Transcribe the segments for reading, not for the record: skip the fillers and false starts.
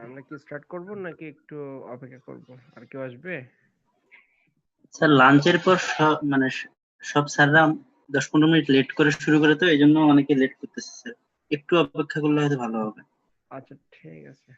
আমরা কি স্টার্ট করব নাকি একটু অপেক্ষা করব? আর কেউ আসবে? স্যার লাঞ্চের পর মানে সব স্যাররা 10-15 মিনিট লেট করে শুরু করে, তো এই জন্য অনেকে লেট করতেছে স্যার। একটু অপেক্ষা করলে হয়তো ভালো হবে। আচ্ছা ঠিক আছে।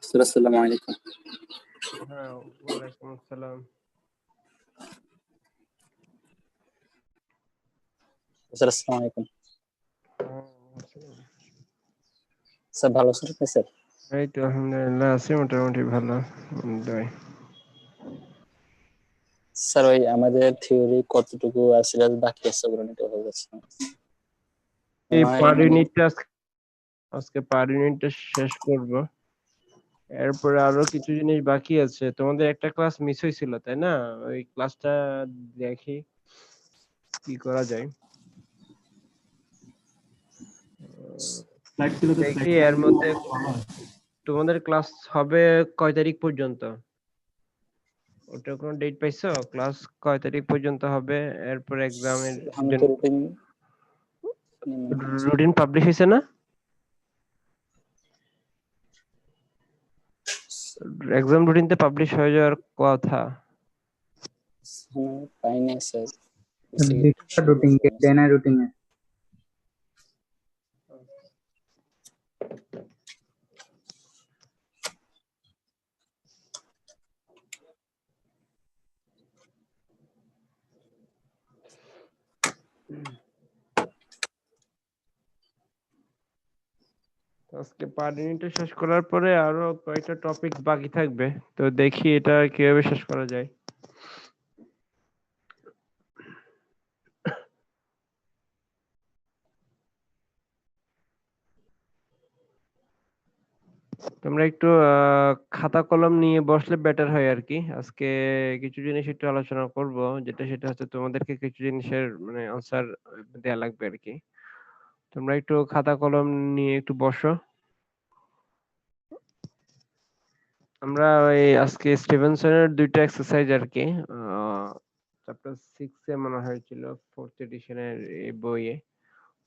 স্যার আসসালামু আলাইকুম। হ্যাঁ, ওয়ালাইকুম আসসালাম। স্যার আসসালামু আলাইকুম। হ্যাঁ, আসসালাম। স্যার ভালো আছেন আপনি স্যার? এই তো আলহামদুলিল্লাহ আছি মোটামুটি ভালো। দই। স্যার ওই আমাদের থিওরি কতটুকু আসলে বাকি আছে ওগুলো নিতে হয়ে গেছে। এই পার ইউনিটটা আজকে পার ইউনিটটা শেষ করব। এরপরে আরো কিছু জিনিস বাকি আছে। তোমাদের একটা ক্লাস মিস হয়েছিল তাই না? ওই ক্লাসটা দেখি কি করা যায়। দেখি এর মধ্যে তোমাদের ক্লাস হবে কয় তারিখ পর্যন্ত? ওটা কোনো ডেট পাইছো? ক্লাস কয় তারিখ পর্যন্ত হবে? এরপর এক্সামের আমি তো রুটিন পাবলিশ হয়েছে না? এক্সাম রুটিনতে পাবলিশ হয়ে যাওয়ার কথা। পাইনি স্যার। রুটিন ডেডলাইন রুটিন আজকে পার ইউনিটটা শেষ করার পরে আরো কয়েকটা টপিক বাকি থাকবে, তো দেখি এটা কিভাবে শেষ করা যায়। তোমরা একটু খাতা কলম নিয়ে বসলে বেটার হয় আর কি। আজকে কিছু জিনিস একটু আলোচনা করব, সেটা হচ্ছে তোমাদেরকে কিছু জিনিসের মানে আনসার দেয়া লাগবে আর কি। তোমরা একটু খাতা কলম নিয়ে একটু বসো। আমরা ওই আজকে স্টিভেনসনের দুইটা এক্সারসাইজ আর কি চ্যাপ্টার 6 এ মনে হয়েছিল 4th এডিশনের এই বইয়ে,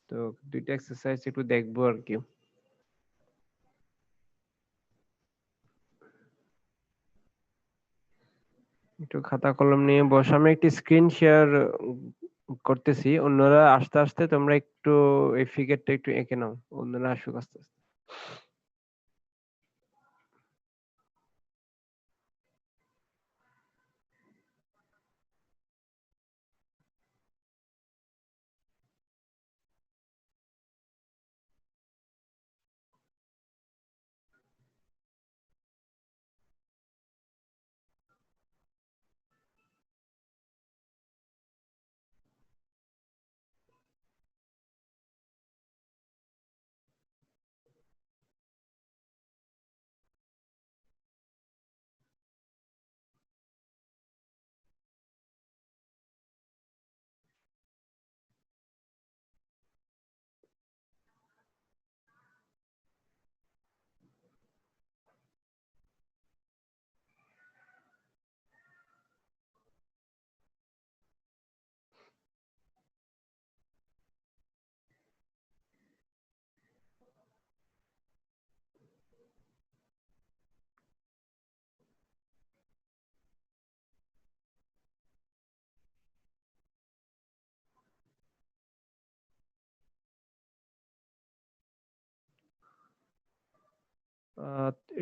তো দুইটা এক্সারসাইজ একটু দেখবো আর কি। একটু খাতা কলম নিয়ে বসো। আমি একটি স্ক্রিন শেয়ার করতেছি, অন্যরা আস্তে আস্তে তোমরা একটু এই ফিগারটা একটু এঁকে নাও, অন্যরা আসুক আস্তে আস্তে।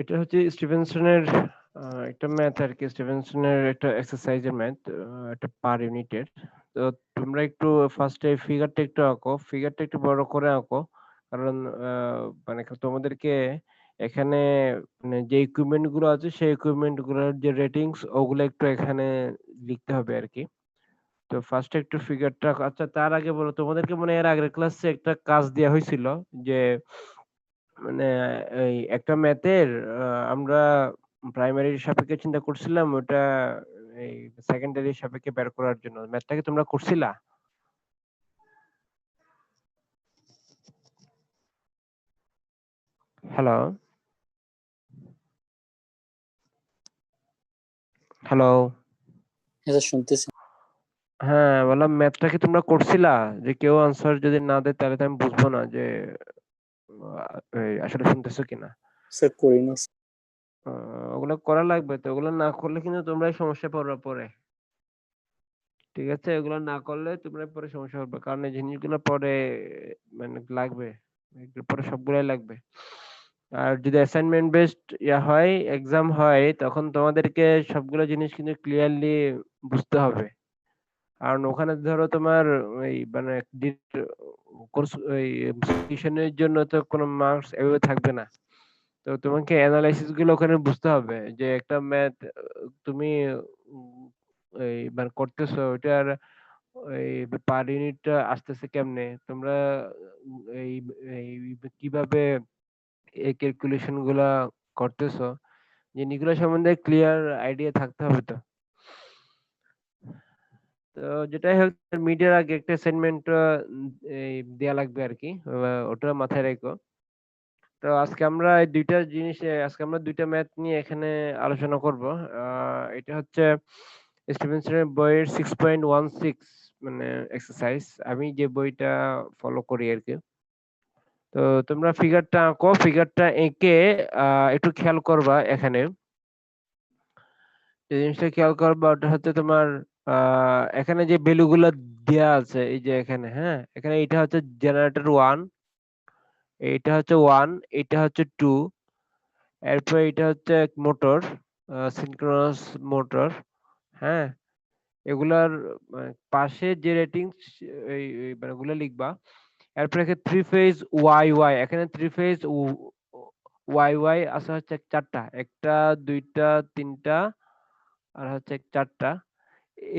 এটা হচ্ছে স্টিভেনসনের একটা ম্যাথ আর কি, স্টিভেনসনের একটা এক্সারসাইজের ম্যাথ, একটা পার ইউনিটের। তো তোমরা একটু ফার্স্টে ফিগারটা একটু আঁকো, ফিগারটা একটু বড় করে আঁকো, কারণ মানে তোমাদেরকে এখানে মানে যে ইকুইপমেন্ট গুলো আছে সেই ইকুইপমেন্ট গুলোর যে রেটিংস ওগুলো একটু এখানে লিখতে হবে আর কি। তো ফার্স্টে একটু ফিগারটা, আচ্ছা তার আগে বলো, তোমাদেরকে মনে হয় এর আগের ক্লাসে একটা কাজ দেওয়া হয়েছিল যে মানে এই একটা ম্যাথের আমরা প্রাইমারির সাপেক্ষে চিন্তা করছিলাম, ওটা এই সেকেন্ডারি সাপেক্ষে বের করার জন্য। ম্যাথটা কি তোমরা করছিলা? Hello, hello. এটা শুনতেছি। হ্যাঁ, বললাম ম্যাথটা কি তোমরা করছিলা? যে কেউ আনসার যদি না দেয় তাহলে তো আমি বুঝবো না যে এই আসলে শুনতেছো কিনা। স্যার করিনি। ওগুলো করা লাগবে, তো ওগুলো না করলে কিন্তু তোমরাই সমস্যা পড়বে পরে। ঠিক আছে, এগুলো না করলে তোমরা পরে সমস্যা হবে, কারণ এই জিনিসগুলো পরে মানে লাগবে, এগুলো পরে সবগুলাই লাগবে। আর যদি অ্যাসাইনমেন্ট বেসড হয়, এক্সাম হয়, তখন তোমাদেরকে সবগুলো জিনিস কিন্তু ক্লিয়ারলি বুঝতে হবে। কারণ ওখানে ধরো তোমার ওই মানে কোর্স ওই সেশনের জন্য তো কোনো মার্কস এভাবে থাকবে না। তো তোমাকে অ্যানালাইসিস গুলো ওখানে বুঝতে হবে, যে একটা ম্যাথ তুমি উম, এই মানে করতেছো, ওইটার ওই পার ইউনিটটা আসতেছে কেমনে, তোমরা এই এই কিভাবে এই ক্যালকুলেশন গুলা করতেছো, জিনিসগুলো সম্বন্ধে ক্লিয়ার আইডিয়া থাকতে হবে। তো তো যেটাই হোক, মিডিয়ার আগে একটা অ্যাসাইনমেন্ট এই দেয়া লাগবে আর কি, ওটা মাথায় রেখো। তো আজকে আমরা এই দুইটা জিনিস, আজকে আমরা দুইটা ম্যাথ নিয়ে এখানে আলোচনা করব। এটা হচ্ছে স্টিভেনসনের বইয়ের 6.16 মানে এক্সারসাইজ, আমি যে বইটা ফলো করি আর কি। তো তোমরা ফিগারটা আঁকো, ফিগারটা এঁকে একটু খেয়াল করবা এখানে যে জিনিসটা খেয়াল করবা, ওটা হচ্ছে তোমার এখানে যে ভ্যালু গুলো দেয়া আছে, এই যে এখানে, হ্যাঁ এখানে এটা হচ্ছে জেনারেটর 1, এইটা হচ্ছে 1, এটা হচ্ছে 2, এরপর এটা হচ্ছে মোটর, সিনক্রোনাস মোটর। হ্যাঁ, এগুলার পাশে যে রেটিংস এই মানে গুলো লিখবা। এরপর এখানে থ্রি ফেজ ওয়াই ওয়াই, এখানে থ্রি ফেজ ওয়াই ওয়াই আছে হচ্ছে চারটা, একটা দুইটা তিনটা আর হচ্ছে চারটা।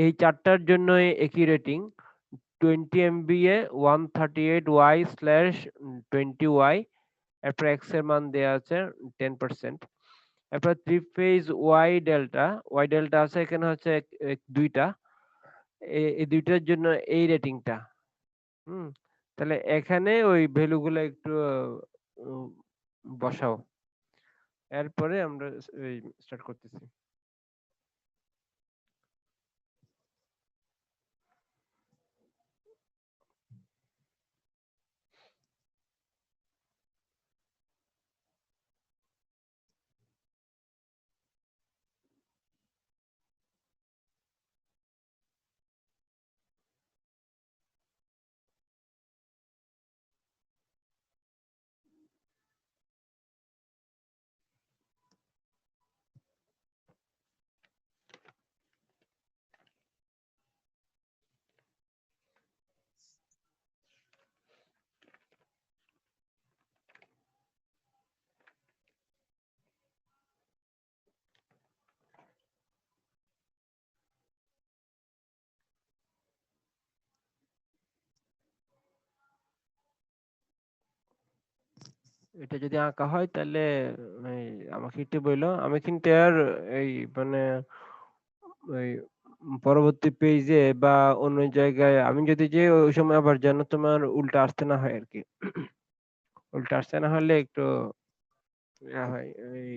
এই চারটার জন্য একই রেটিং, 20 MVA 138Y/20Y। এরপর এক্স এর মান দেওয়া আছে 10%। এরপর থ্রি ফেজ ওয়াই ডেল্টা আছে এখানে হচ্ছে দুইটা, এই দুইটার জন্য এই রেটিংটা। হুম, তাহলে এখানে ওই ভ্যালু গুলো একটু উম, বসাও, এরপরে আমরা স্টার্ট করতেছি। এটা যদি আঁকা হয় তাহলে এই আমাকে একটু বললো, আমি কিন্তু আর এই মানে ওই পরবর্তী পেজে বা অন্য জায়গায় আমি যদি যে ওই সময় আবার যেন তোমার উল্টা আসতে না হয় আর কি। উল্টা আসতে না হলে একটু হয়, এই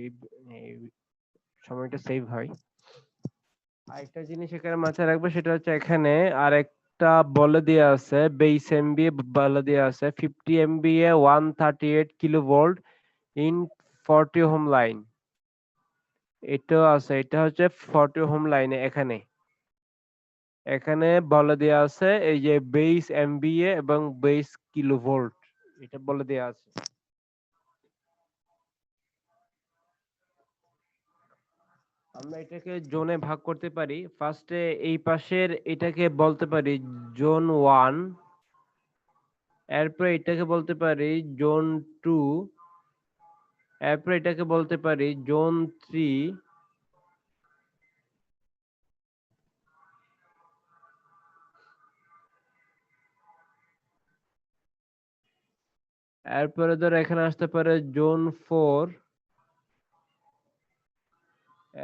এই সময়টা সেভ হয়। আরেকটা জিনিস এখানে মাথায় রাখবে, সেটা হচ্ছে এখানে আরেকটা বলে দেওয়া আছে, বেস এমবিএ বলে দেওয়া আছে 50 MVA 138 kV ইন 40 Ω লাইন। এটা আছে, এটা হচ্ছে 40 Ω লাইনে। এখানে এখানে বলে দেওয়া আছে এই যে বেস এমবিএ এবং বেস কিলোভোল্ট, এটা বলে দেওয়া আছে। আমরা এটাকে জোনে ভাগ করতে পারি। ফার্স্টে এই পাশের এটাকে বলতে পারি জোন 1, এরপর এটাকে বলতে পারি জোন 2, এরপর এটাকে বলতে পারি জোন 3, এরপরে ধরো এখানে আসতে পারে জোন 4,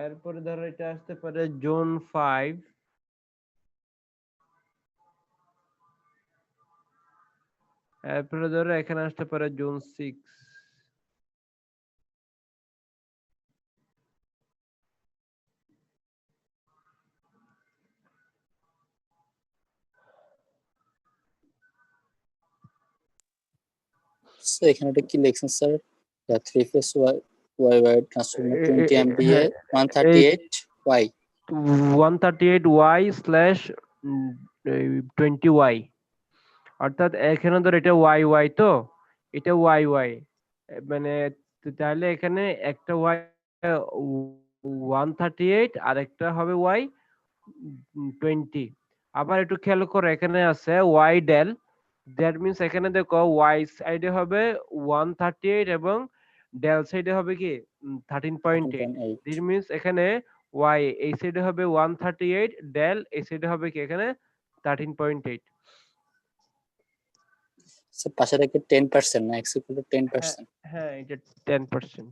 এরপরে ধরো এটা আসতে পারে জোন 5, এরপরে ধরো এখানে আসতে পারে জোন 6। So এখানে এটা কি লিখছেন sir? The 3 phase Y wire transformer 20 MVA হ্যাঁ, 138 Y 138y/20y, অর্থাৎ এখানে ধর এটা ওয়াই ওয়াই, তো এটা ওয়াই ওয়াই, মানে তাহলে এখানে একটা ওয়াই 138 আর একটা হবে ওয়াই 20। আবার একটু খেয়াল করো এখানে আছে ওয়াই ডেল, দ্যাট মিনস এখানে দেখো ওয়াই সাইডে হবে 138 এবং ডেল সাইডে হবে কি 13.8। 13.8 দিস মিনস এখানে ওয়াই এই সাইডে হবে 138, ডেল এই সাইডে হবে কি এখানে 13.8। স্যার পাশে রেখে 10% না x equal to 10%। হ্যাঁ এটা 10%।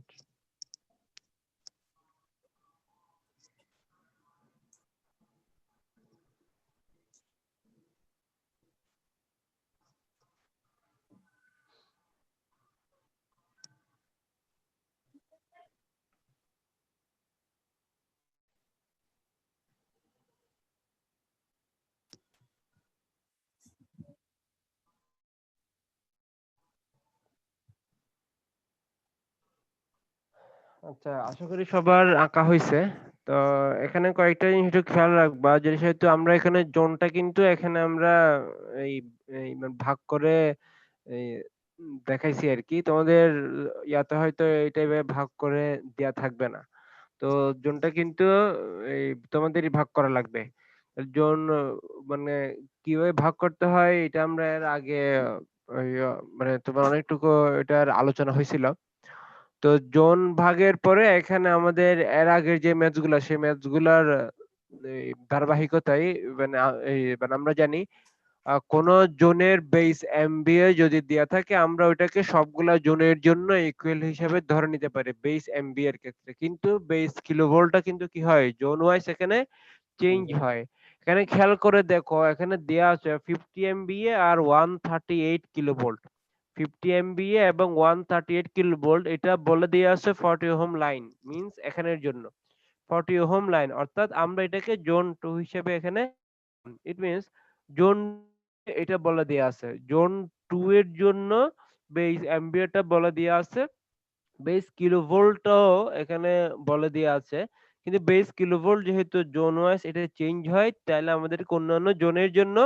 আচ্ছা, আশা করি সবার আঁকা হয়েছে। তো এখানে কয়েকটা জিনিস একটু খেয়াল রাখবা, যে যেহেতু আমরা এখানে জোনটা কিন্তু এখানে আমরা এই এই মানে ভাগ করে এই দেখাইছি আর কি, তোমাদের ইয়াতে হয়তো এই টাইপের ভাগ করে দেয়া থাকবে না। তো জোনটা কিন্তু এই তোমাদেরই ভাগ করা লাগবে। জোন মানে কিভাবে ভাগ করতে হয় এটা আমরা এর আগে ওই, মানে তোমার অনেকটুকু এটার আলোচনা হয়েছিল। তো জোন ভাগের পরে এখানে আমাদের এর আগের যে ম্যাচ গুলা সেই ম্যাচ গুলার ধারাবাহিকতায় মানে আমরা জানি কোন জোনের বেস এমবিএ যদি দেয়া থাকে আমরা ওইটাকে সবগুলা জোনের জন্য ইকুয়াল হিসাবে ধরে নিতে পারি বেস এমবিএ এর ক্ষেত্রে। কিন্তু বেস কিলোভোল্টটা কিন্তু কি হয় জোন ওয়াইজ এখানে চেঞ্জ হয়। এখানে খেয়াল করে দেখো এখানে দেয়া আছে 50 এমবিএ আর 138 কিলোভোল্ট। 50 এমবিএ এবং 138 কিলোভোল্ট এটা বলে দেয়া আছে 40 ওহম লাইন, মিন্স এখানের জন্য 40 ওহম লাইন, অর্থাৎ আমরা এটাকে জোন 2 হিসেবে এখানে, ইট মিন্স জোন এটা বলে দেয়া আছে জোন 2 এর জন্য বেস এমবিএটা বলে দেয়া আছে, বেস কিলোভোল্টও এখানে বলে দেয়া আছে। কিন্তু বেস কিলোভোল্ট যেহেতু জোন ওয়াইজ এটা চেঞ্জ হয়, তাহলে আমাদের অন্যান্য জোনের জন্য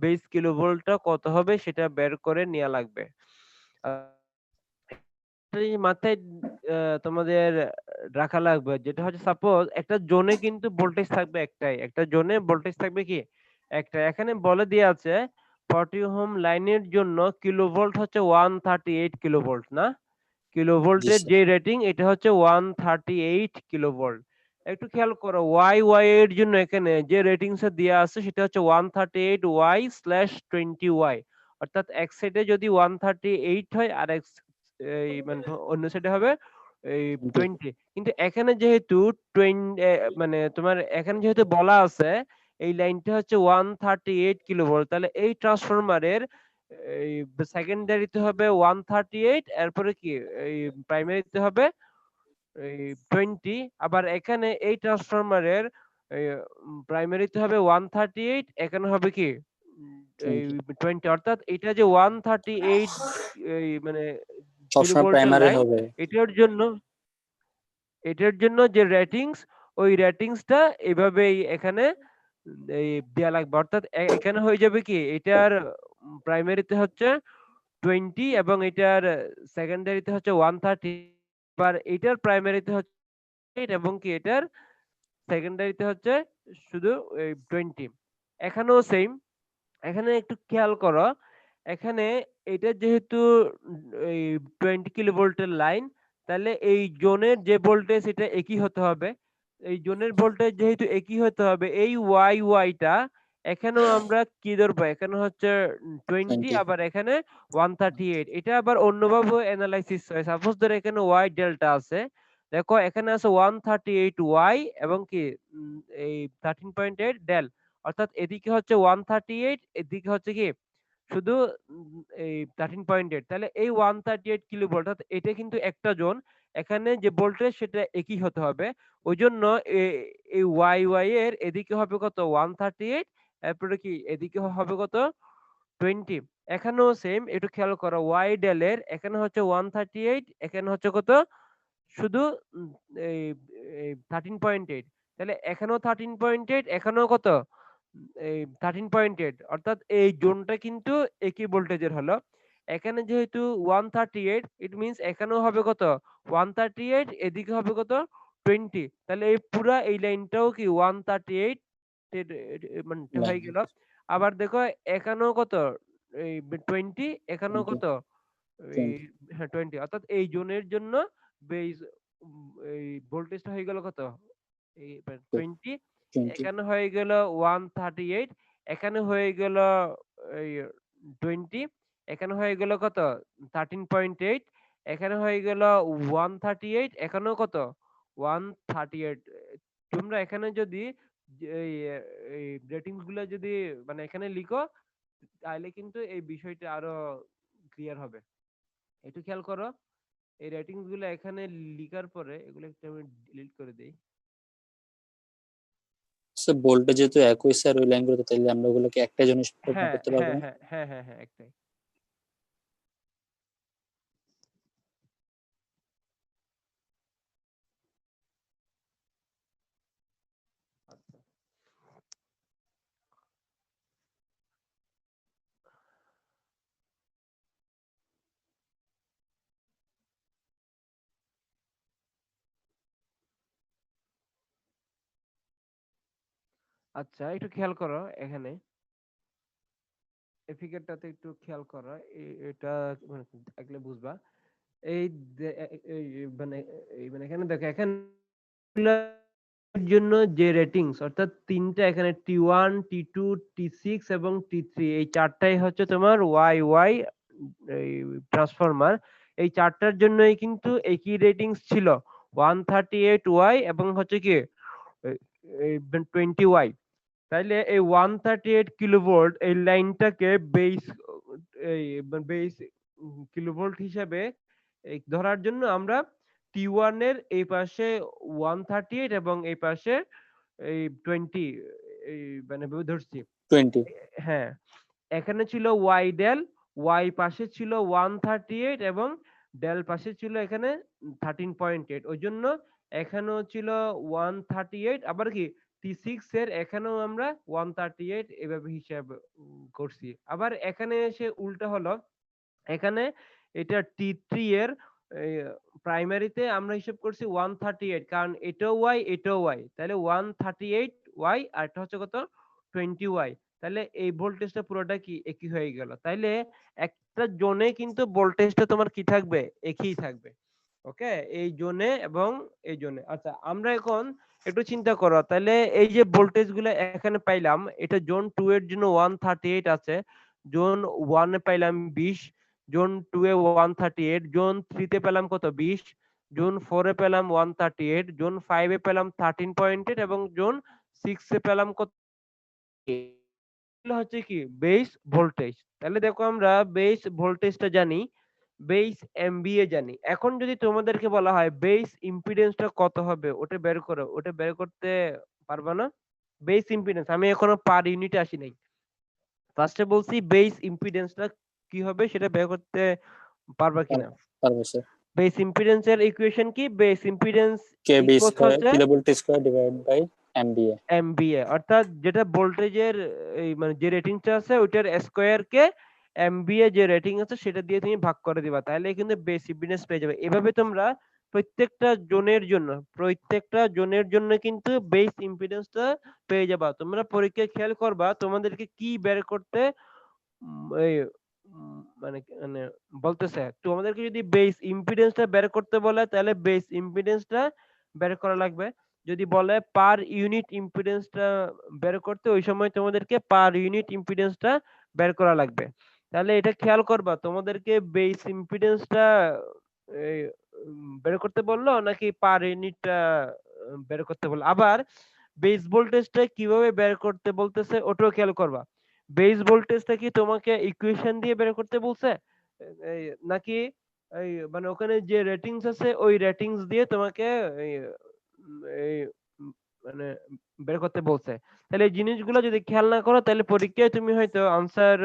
বেস কিলোভোল্টটা কত হবে সেটা বের করে নেওয়া লাগবে। মাথায় তোমাদের রাখা লাগবে, যেটা হচ্ছে সাপোজ একটা জোনে কিন্তু ভোল্টেজ থাকবে একটাই, একটা জোনে ভোল্টেজ থাকবে কি একটা। এখানে বলে দেয়া আছে 40 ওহম লাইনের জন্য কিলোভোল্ট হচ্ছে 138 কিলোভোল্ট, না কিলোভোল্টের যে রেটিং এটা হচ্ছে 138 কিলোভোল্ট। একটু খেয়াল করো ওয়াই ওয়াই এর জন্য এখানে যে রেটিংস দেওয়া আছে সেটা হচ্ছে 138y/20y, অর্থাৎ এক সাইডে যদি 138 হয় আর এক মানে অন্য সাইডে হবে এই 20। কিন্তু এখানে যেহেতু 20 মানে তোমার এখানে যেহেতু বলা আছে এই লাইনটা হচ্ছে 138 কিলোভোল্ট, তাহলে এই ট্রান্সফরমারের এই সেকেন্ডারিতে হবে 138, এরপরে কি এই প্রাইমারিতে হবে এই 20। আবার এখানে এই ট্রান্সফরমারের প্রাইমারিতে হবে 138, এখানে হবে কি এই 20, অর্থাৎ এটা যে 138 এই মানে সবসময় কিলোভোল্টের প্রাইমারি লাইন, হবে। এটার জন্য যে রেটিংস ওই রেটিংসটা এভাবেই এখানে এই দেয়া লাগবে। অর্থাৎ এখানে হয়ে যাবে কি এটার প্রাইমারিতে হচ্ছে 20 এবং এটার সেকেন্ডারিতে হচ্ছে 130, আবার এটার প্রাইমারিতে হচ্ছে 8 এবং কি এটার সেকেন্ডারিতে হচ্ছে শুধু 20। এখানেও সেম, এখানে একটু খেয়াল করো, এখানে এটা যেহেতু এই 20 কিলোভোল্টের লাইন, তাহলে এই জোনের যে ভোল্টেজ এটা একই হতে হবে। এই জোনের ভোল্টেজ যেহেতু একই হতে হবে, এই ওয়াই ওয়াইটা এখানেও আমরা কি ধরবো, এখানে হচ্ছে 20, 20 আবার এখানে 138। এটা আবার অন্যভাবে অ্যানালাইসিস হয়। সাপোজ ধরো এখানে ওয়াই ডেল্টা আছে, দেখো এখানে আছে 138 ওয়াই এবং কি এই 13.8 ডেল, অর্থাৎ এদিকে হচ্ছে 138, এদিকে হচ্ছে কি শুধু এই 13.8। তাহলে এই 138 কিলোভোল্ট, অর্থাৎ এটা কিন্তু একটা জোন, এখানে যে ভোল্টেজ সেটা একই হতে হবে। ওই জন্য এই ওয়াই ওয়াই এর এদিকে হবে কত 138, এরপরে কি এদিকে হবে কত 20। এখানেও সেম, একটু খেয়াল করো, ওয়াই ডেল এর এখানে হচ্ছে 138, এখানে হচ্ছে কত শুধু উম, এই 13.8। তাহলে এখানেও 13.8, এখানেও কত এই 13.8, অর্থাৎ এই জোনটা কিন্তু একই ভোল্টেজের হলো। এখানে যেহেতু 138, ইট মিনস এখানেও হবে কত 138, এদিকে হবে কত 20। তাহলে এই পুরা এই লাইনটাও কি 138 মানে হয়ে গেল। আবার দেখো এখানেও কত এই 20, এখানেও 20 কত এই 20, অর্থাৎ এই জোনের জন্য বেস এই ভোল্টেজটা হয়ে গেল কত এই 20, 20 এখানে হয়ে গেল 138, এখানে হয়ে গেল এই 20, এখানে হয়ে গেল কত 13.8, এখানে হয়ে গেল 138, এখানেও কত 138। তোমরা এখানে যদি এই এই রেটিংস গুলো যদি মানে এখানে লিখো, তাহলে কিন্তু এই বিষয়টা আরো ক্লিয়ার হবে। একটু খেয়াল করো, এই রেটিংস গুলো এখানে লিখার পরে এগুলো একটু আমি ডিলিট করে দেই। স্যার ভোল্টেজ যেহেতু একই স্যার ওই লাইনগুলোতে, তাহলে আমরা ওগুলোকে একটা জিনিস প্রমাণ হ্যাঁ করতে পারবো হ্যাঁ না? হ্যাঁ হ্যাঁ হ্যাঁ হ্যাঁ একটাই। আচ্ছা আচ্ছা, একটু খেয়াল করো এখানে এই ফিগারটাতে একটু খেয়াল করো, এটা মানে দেখলে বুঝবা। এই এই মানে মানে এখানে দেখো, এখানে জন্য যে রেটিংস, অর্থাৎ তিনটা এখানে T1, T2, T6 এবং T3, এই চারটাই হচ্ছে তোমার ওয়াই ওয়াই ট্রান্সফরমার। এই চারটার জন্যই কিন্তু একই রেটিংস ছিল, 138 ওয়াই এবং হচ্ছে কি 20 ওয়াই। তাইলে এই 138 কিলোভোল্ট এই লাইনটাকে বেস এই বেস কিলোভোল্ট হিসাবে ধরার জন্য আমরা T1 এর এই পাশে 138 এবং এই পাশে এই 20 এই মানে ধরছি। 20 হ্যাঁ, এখানে ছিল ওয়াই ডেল, ওয়াই পাশে ছিল 138 এবং ডেল পাশে ছিল এখানে 13.8। ওই জন্য এখানেও ছিল 138, আবার কি T6 এর এখানেও আমরা 138 এভাবে হিসাব করছি। আবার এখানে এসে উল্টা হলো, এখানে এটা T3 এর প্রাইমারিতে আমরা হিসাব করছি 138, কারণ এটাও ওয়াই এটাও ওয়াই, তাহলে 138 ওয়াই আর এটা হচ্ছে কত 20 ওয়াই। তাহলে এই ভোল্টেজটা পুরোটা কি একই হয়ে গেল। তাইলে একটা জোনে কিন্তু ভোল্টেজটা তোমার কি থাকবে, একই থাকবে। ওকে, এই জোনে এবং এই জোনে। আচ্ছা, আমরা এখন একটু চিন্তা করো, তাহলে এই যে ভোল্টেজ গুলো এখানে পাইলাম, এটা জোন 2 এর জন্য 138 আছে, জোন 1 এ পাইলাম 20, জোন 2 এ 138, জোন 3 তে পেলাম কত 20, জোন 4 এ পেলাম 138, জোন 5 এ পেলাম 13.8 এবং জোন 6 এ পেলাম কত, এগুলো হচ্ছে কি বেস ভোল্টেজ। তাহলে দেখো আমরা বেস ভোল্টেজটা জানি, বেস এমভিএ জানি। এখন যদি তোমাদেরকে বলা হয় বেস ইম্পিডেন্সটা কত হবে ওটা বের করো, ওটা বের করতে পারবা না? বেস ইম্পিডেন্স আমি এখনো পার ইউনিটে আসি নাই, ফার্স্টে বলছি বেস ইম্পিডেন্সটা কি হবে সেটা বের করতে পারবা কিনা। পারবো স্যার। বেস ইম্পিডেন্সের ইকুয়েশন কি, base impedance KB equals square হচ্ছে kilovolt square divide by MVA. MVA, অর্থাৎ যেটা ভোল্টেজের এই মানে যে রেটিংটা আছে ওইটার স্কয়ার কে এমভিএ যে রেটিং আছে সেটা দিয়ে তুমি ভাগ করে দিবা, তাহলে কিন্তু বেস ইম্পিডেন্স পেয়ে যাবে। এভাবে তোমরা প্রত্যেকটা জোনের জন্য কিন্তু বেস ইম্পিডেন্সটা পেয়ে যাবা। তোমরা পরীক্ষায় খেয়াল করবা তোমাদেরকে কি বের করতে এই মানে মানে বলতেছে, তোমাদেরকে যদি বেস ইম্পিডেন্সটা বের করতে বলে তাহলে বেস ইম্পিডেন্সটা বের করা লাগবে। যদি বলে পার ইউনিট ইম্পিডেন্সটা বের করতে, ওই সময় তোমাদেরকে পার ইউনিট ইম্পিডেন্সটা বের করা লাগবে। তাহলে এটা খেয়াল করবা তোমাদেরকে বেস ইম্পিডেন্সটা বের করতে বললো নাকি পার ইউনিটটা বের করতে বললো। আবার বেস ভোল্টেজটা কিভাবে বের করতে বলতেছে ওটাও খেয়াল করবা। বেস ভোল্টেজটা কি তোমাকে ইকুয়েশন দিয়ে বের করতে বলছে নাকি এই মানে ওখানে যে রেটিংস আছে ওই রেটিংস দিয়ে তোমাকে এই এই মানে বের করতে বলছে। তাহলে এই জিনিসগুলো যদি খেয়াল না করো তাহলে পরীক্ষায় তুমি হয়তো আনসার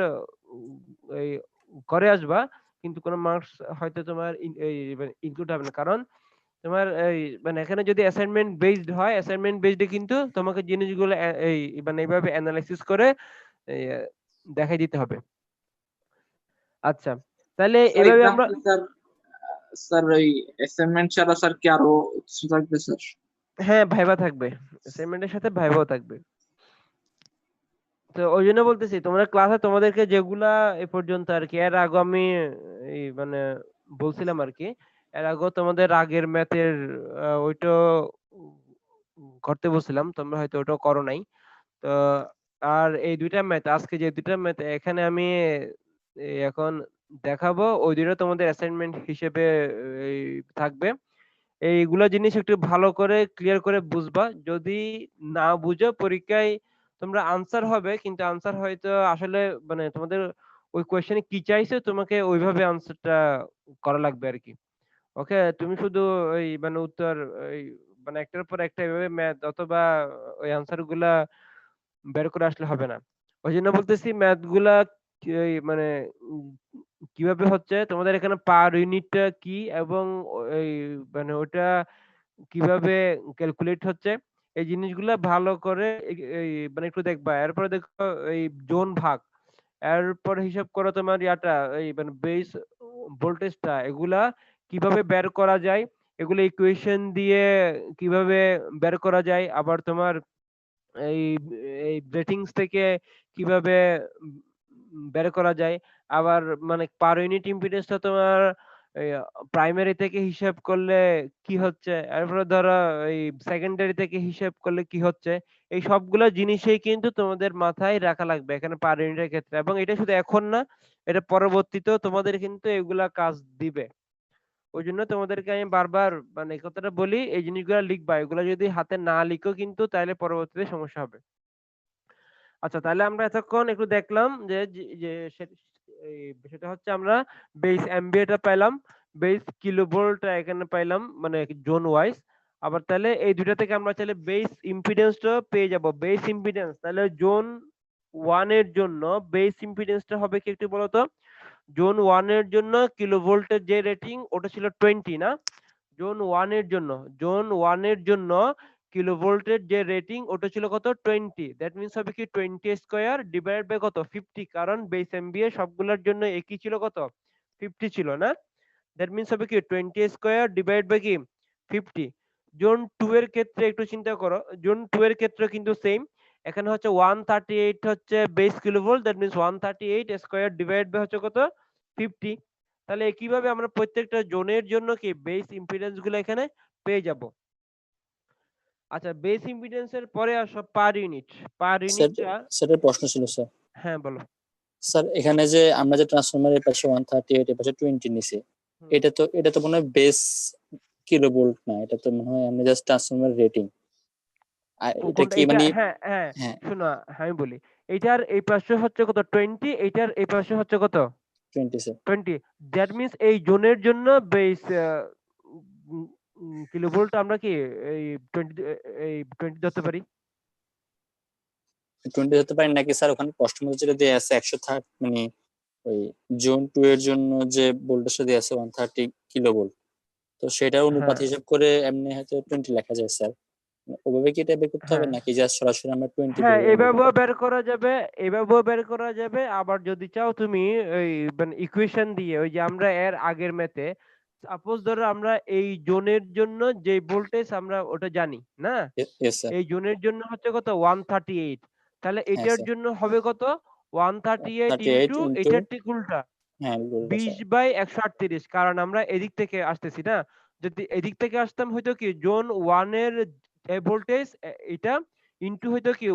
এই করে আসবা, কিন্তু কোনো মার্কস হয়তো তোমার ইনক্লুড হবে না। কারণ তোমার এই মানে এখানে যদি অ্যাসাইনমেন্ট বেসড হয়, অ্যাসাইনমেন্ট বেসডে কিন্তু তোমাকে জিনিসগুলো এই মানে এইভাবে অ্যানালাইসিস করে এই, দেখাই দিতে হবে। আচ্ছা, তাহলে স্যার এভাবে আমরা এক্সাম্পল স্যার, স্যার ওই অ্যাসাইনমেন্ট ছাড়া স্যার কি আরো কিছু থাকবে স্যার? হ্যাঁ ভাইবা থাকবে, অ্যাসাইনমেন্টের সাথে ভাইবাও থাকবে। তো ওই জন্য বলতেছি তোমরা ক্লাসে তোমাদেরকে যেগুলা এ পর্যন্ত আর কি, এর আগে আমি এই মানে বলছিলাম আর কি, এর আগে তোমাদের আগের ম্যাথের ওইটা করতে বলছিলাম, তোমরা হয়তো ওটাও করো নাই। তো আর এই দুইটা ম্যাথ, আজকে যে দুইটা ম্যাথ এখানে আমি এখন দেখাবো, ওই দুইটা তোমাদের অ্যাসাইনমেন্ট হিসেবে এই থাকবে। এইগুলা জিনিস একটু ভালো করে ক্লিয়ার করে বুঝবা। যদি না বুঝো পরীক্ষায় তোমরা আনসার হবে, কিন্তু আনসার হয়তো আসলে মানে তোমাদের ওই কোয়েশ্চেনে কি চাইছে তোমাকে ওইভাবে আনসারটা করা লাগবে আর কি। ওকে, তুমি শুধু ওই মানে উত্তর ওই মানে একটার পর একটা এভাবে ম্যাথ অথবা ওই আনসার গুলা বের করে আসলে হবে না। ওই জন্য বলতেছি ম্যাথ গুলা মানে কিভাবে হচ্ছে, তোমাদের এখানে পার ইউনিটটা কি এবং এই মানে ওটা কিভাবে ক্যালকুলেট হচ্ছে, এই জিনিসগুলা ভালো করে এই মানে একটু দেখবা। এরপরে দেখো এই জোন ভাগ, এরপর হিসাব করো তোমার ইয়াটা এই মানে বেস ভোল্টেজটা, এগুলা কিভাবে বের করা যায়, এগুলো ইকুয়েশন দিয়ে কিভাবে বের করা যায়। আবার তোমার এই এই রেটিংস থেকে কিভাবে বের করা যায়। আবার মানে পার ইউনিট ইম্পিডেন্সটা তোমার প্রাইমারি থেকে হিসাব করলে কি হচ্ছে, এরপরে ধরো এই সেকেন্ডারি থেকে হিসাব করলে কি হচ্ছে। এই সবগুলো জিনিসই কিন্তু তোমাদের মাথায় রাখা লাগবে এখানে পার ইউনিটের ক্ষেত্রে, এবং এটা শুধু এখন না, এটা পরবর্তীতেও তোমাদের কিন্তু এগুলা কাজ দিবে। ওই জন্য তোমাদেরকে আমি বারবার মানে এই কথাটা বলি, এই জিনিসগুলো লিখবা। এগুলো যদি হাতে না লিখো কিন্তু তাহলে পরবর্তীতে সমস্যা হবে। আচ্ছা, তাহলে আমরা এতক্ষণ একটু দেখলাম যে যে এই বিষয়টা হচ্ছে আমরা বেস এমবিএটা পাইলাম, বেস কিলোভোল্ট এখানে পাইলাম মানে জোন ওয়াইজ। আবার তাহলে এই দুইটা থেকে আমরা চাইলে বেস ইম্পিডেন্সটা পেয়ে যাব। বেস ইম্পিডেন্স তাহলে জোন 1 এর জন্য বেস ইম্পিডেন্সটা হবে কি একটু বলো তো। জোন 1 এর জন্য কিলোভোল্টের যে রেটিং ওটা ছিল 20 না? জোন 1 এর জন্য কিলোভোল্টের যে রেটিং ওটা ছিল কত? 20। দ্যাট মিন্স হবে কি 20 স্কয়ার ডিভাইড বাই কত? 50, কারণ বেস এমবিএ সবগুলোর জন্য একই ছিল কত? 50 ছিল না? দ্যাট মিন্স হবে কি 20 স্কয়ার ডিভাইড বাই কি 50। জোন 2 এর ক্ষেত্রে একটু চিন্তা করো, জোন 2 এর ক্ষেত্রে কিন্তু সেম, এখানে হচ্ছে 138 হচ্ছে base kilovolt, that means 138 square divide by হচ্ছে কত? 50। তাহলে কিভাবে আমরা প্রত্যেকটা জোনের জন্য কি বেস ইম্পিডেন্স গুলো এখানে পেয়ে যাব। আচ্ছা, বেস ইম্পিডেন্সের পরে আসো পার ইউনিট। পার স্যার ইউনিটটা স্যারের প্রশ্ন ছিল স্যার। হ্যাঁ বলো। স্যার এখানে যে আমরা যে ট্রান্সফরমারের পাশে 138 এর পাশে 20 নিছি, এটা তো মনে হয় বেস কিলোভোল্ট না, এটা তো মনে হয় আমরা জাস্ট ট্রান্সফরমার রেটিং। আর এটা কি মানে হ্যাঁ হ্যাঁ হ্যাঁ শোনো, আমি বলি এইটার এই পাশে হচ্ছে কত? 20, এইটার এই পাশে হচ্ছে কত? 20 স্যার। 20। দ্যাট মিন্স এই জোনের জন্য বেস কিলোভোল্ট আমরা কি এই 20 ধরতে পারি। 20 ধরতে পারেন নাকি স্যার? ওখানে প্রশ্ন মধ্যে যেটা দেয়া আছে 130 মানে ওই জোন 2 এর জন্য যে ভোল্টেজটা দেয়া আছে 130 কিলোভোল্ট, তো সেটার অনুপাত হ্যাঁ হিসাব করে এমনি হয়তো 20 লেখা যায় স্যার। ওভাবে কি এটা বের করতে হবে হ্যাঁ নাকি জাস্ট সরাসরি আমরা 20 হ্যাঁ, ধরে নেব? এভাবেও বের করা যাবে, এভাবেও বের করা যাবে। আবার যদি চাও তুমি ওই মানে ইকুয়েশন দিয়ে, ওই যে আমরা এর আগের ম্যাথে সাপোজ ধরো আমরা এই জোনের জন্য যে ভোল্টেজ আমরা ওটা জানি না, ইয়েস স্যার। এই জোনের জন্য হচ্ছে কত 138, তাহলে হ্যাঁ এটার স্যার। জন্য হবে কত 138 38 ইন্টু ইন্টু, এটার ঠিক উল্টা হ্যাঁ উল্টা স্যার। 20/138, কারণ আমরা এদিক থেকে আসতেছি না, যদি এদিক থেকে আসতাম হয়তো কি জোন 1 এর ভোল্টেজ এটা ইন্টু হয়তো কি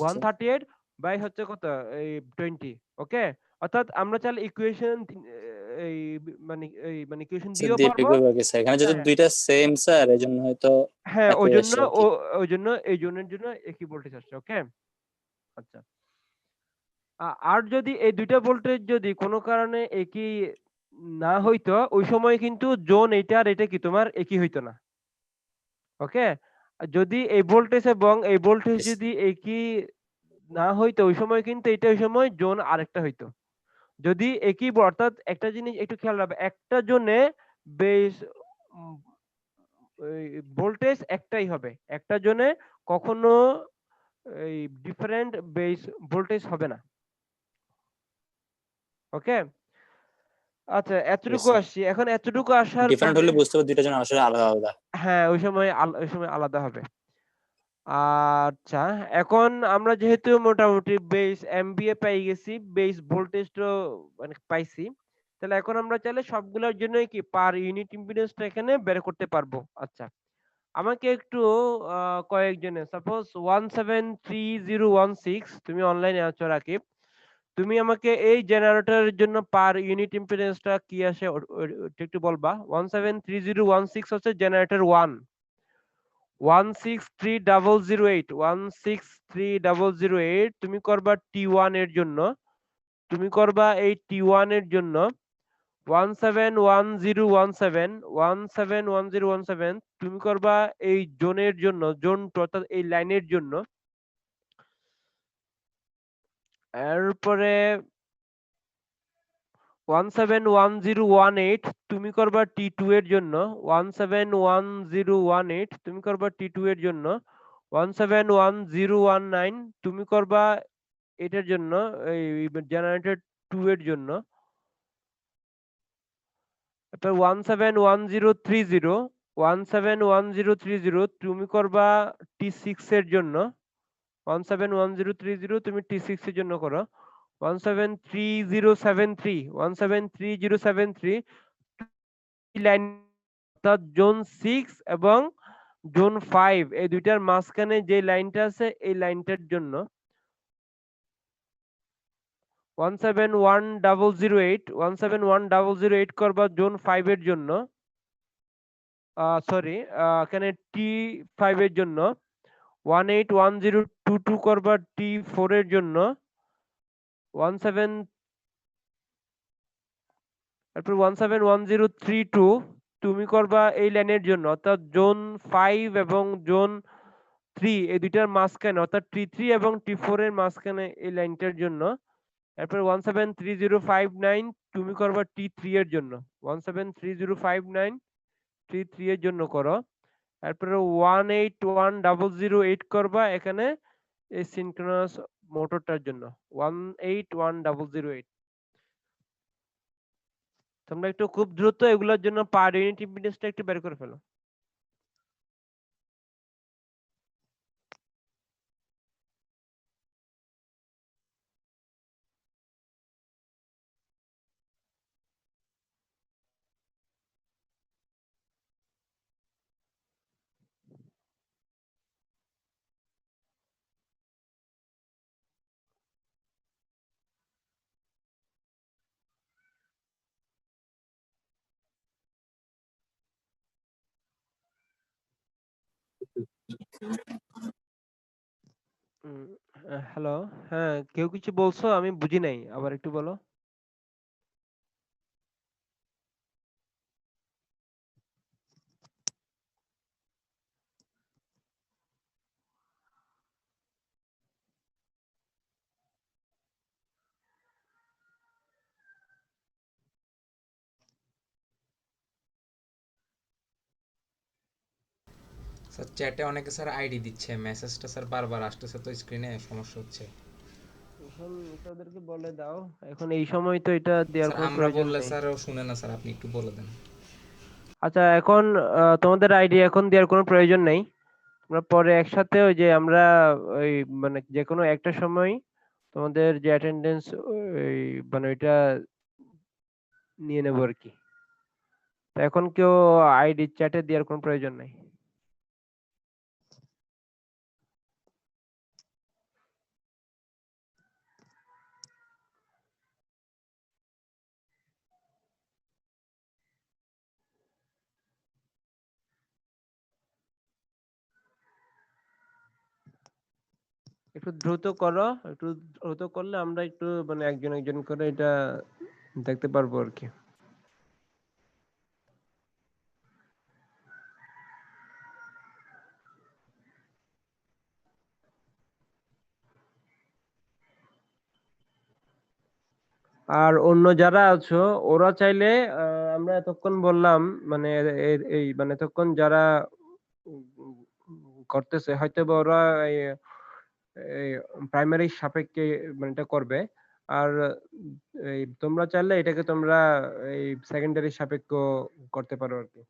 138 বাই হচ্ছে কত এই 20, ওকে। অর্থাৎ আমরা চাইলে ইকুয়েশন এই মানে ইকুয়েশন স্যার দিয়েও দিয়ে পারবো। বিভাগে স্যার, এখানে যেহেতু হ্যাঁ দুইটা সেম স্যার, এজন্য হয়তো হ্যাঁ, ওই একই জন্য আসছে আর কি। ওই জন্য এই জোনের জন্য একই ভোল্টেজ আসছে, ওকে। আচ্ছা, আর যদি এই দুইটা ভোল্টেজ যদি কোনো কারণে একই না হইতো, ওই সময় কিন্তু জোন এইটা আর এটা কি তোমার একই হইতো না, ওকে। যদি এই ভোল্টেজ এবং এই ভোল্টেজ যদি একই না হইতো, ওই সময় কিন্তু এটা ওই সময় জোন আরেকটা হইতো। যদি একই অর্থাৎ একটা জিনিস একটু খেয়াল রাখবে, একটা জোনে বেশ ভোল্টেজ একটাই হবে, একটা জোনে কখনো এই ডিফারেন্ট বেস ভোল্টেজ হবে না, ওকে। আচ্ছা, ইয়েস এতটুকু স্যার। আসছি, এখন এতটুকু আসার ডিফারেন্ট পরে হলে বুঝতে হবে দুইটা জন আসলে আলাদা আলাদা। হ্যাঁ, ওই সময় আলাদা হবে। আচ্ছা, এখন আমরা যেহেতু মোটামুটি বেস এমবিএ পেয়ে গেছি, বেস ভোল্টেজটাও মানে পাইছি, তাহলে এখন আমরা চাইলে সবগুলোর জন্যই কি পার ইউনিট ইম্পিডেন্সটা এখানে বের করতে পারবো। আচ্ছা, আমাকে একটু কয়েকজনে সাপোজ 173016, তুমি অনলাইনে আছো রাকিব, তুমি আমাকে এই জেনারেটরের জন্য পার ইউনিট ইম্পিডেন্সটা কি আসে ওটা একটু বলবা। 173016 হচ্ছে জেনারেটর 1, 163008 তুমি করবা T1 এর জন্য, তুমি করবা এই T1 এর জন্য 171017 তুমি করবা এই জোনের জন্য, জোন অর্থাৎ এই লাইনের জন্য। এরপরে 171018 তুমি করবা T2 এর জন্য, 171018 তুমি করবা T2 এর জন্য, 171019 তুমি করবা এটার জন্য, এই জেনারেটর 2 এর জন্য। তারপর 171030 তুমি করবা T6 এর জন্য, 171030 তুমি T6 এর জন্য করো। 173073 লাইন অর্থাৎ জোন 6 এবং জোন 5 এই দুইটার মাঝখানে যে লাইনটা আছে এই লাইনটার জন্য। 171008 করবা জোন 5 এর জন্য, সরি এখানে T5 এর জন্য। 181022 করবা T4 এর জন্য। 17 তারপর 171032 তুমি করবা এই লাইনের জন্য, অর্থাৎ জোন 5 এবং জোন 3 এই দুইটার মাঝখানে, অর্থাৎ T3 এবং T4 এর মাঝখানে এই লাইনটার জন্য। এরপর 173059 তুমি করবা T3 এর জন্য, 173059 T3 এর জন্য করো। তারপরে 181008 করবা এখানে এই সিনক্রোনাস মোটরটার জন্য, 181008। তোমরা একটু খুব দ্রুত এগুলোর জন্য পার ইউনিট ইম্পিডেন্সটা একটু বের করে ফেলো। হ্যালো, হ্যাঁ কেউ কিছু বলছো, আমি বুঝি নাই, আবার একটু বলো। স্যার চ্যাটে অনেকে স্যার আইডি দিচ্ছে, মেসেজটা স্যার বারবার আসতেছে তো স্ক্রিনে সমস্যা হচ্ছে। এখন এটা ওদেরকে বলে দাও, এখন এই সময় তো এটা দেওয়ার স্যার কোনো আমরা প্রয়োজন বললে নেই। স্যারও শুনে না স্যার, আপনি একটু বলে দেন। আচ্ছা এখন তোমাদের আইডি এখন দেওয়ার কোনো প্রয়োজন নেই। আমরা পরে একসাথে ওই যে আমরা ওই মানে যে কোনো একটা সময় তোমাদের যে অ্যাটেন্ডেন্স ওই মানে ওইটা নিয়ে নেবো আর কি। তো এখন কেউ আইডি চ্যাটে দেওয়ার কোনো প্রয়োজন নেই। একটু দ্রুত করো, একটু দ্রুত করলে আমরা একটু মানে একজন একজন করে এটা দেখতে পারবো আর কি। আর অন্য যারা আছো ওরা চাইলে আমরা এতক্ষণ বললাম মানে এই মানে এতক্ষণ যারা করতেছে হয়তো বা ওরা প্রাইমারি সাপেক্ষে মানে এটা করবে। আর এই তোমরা চাইলে এটাকে তোমরা এই সেকেন্ডারি সাপেক্ষ করতে পারো আর কি।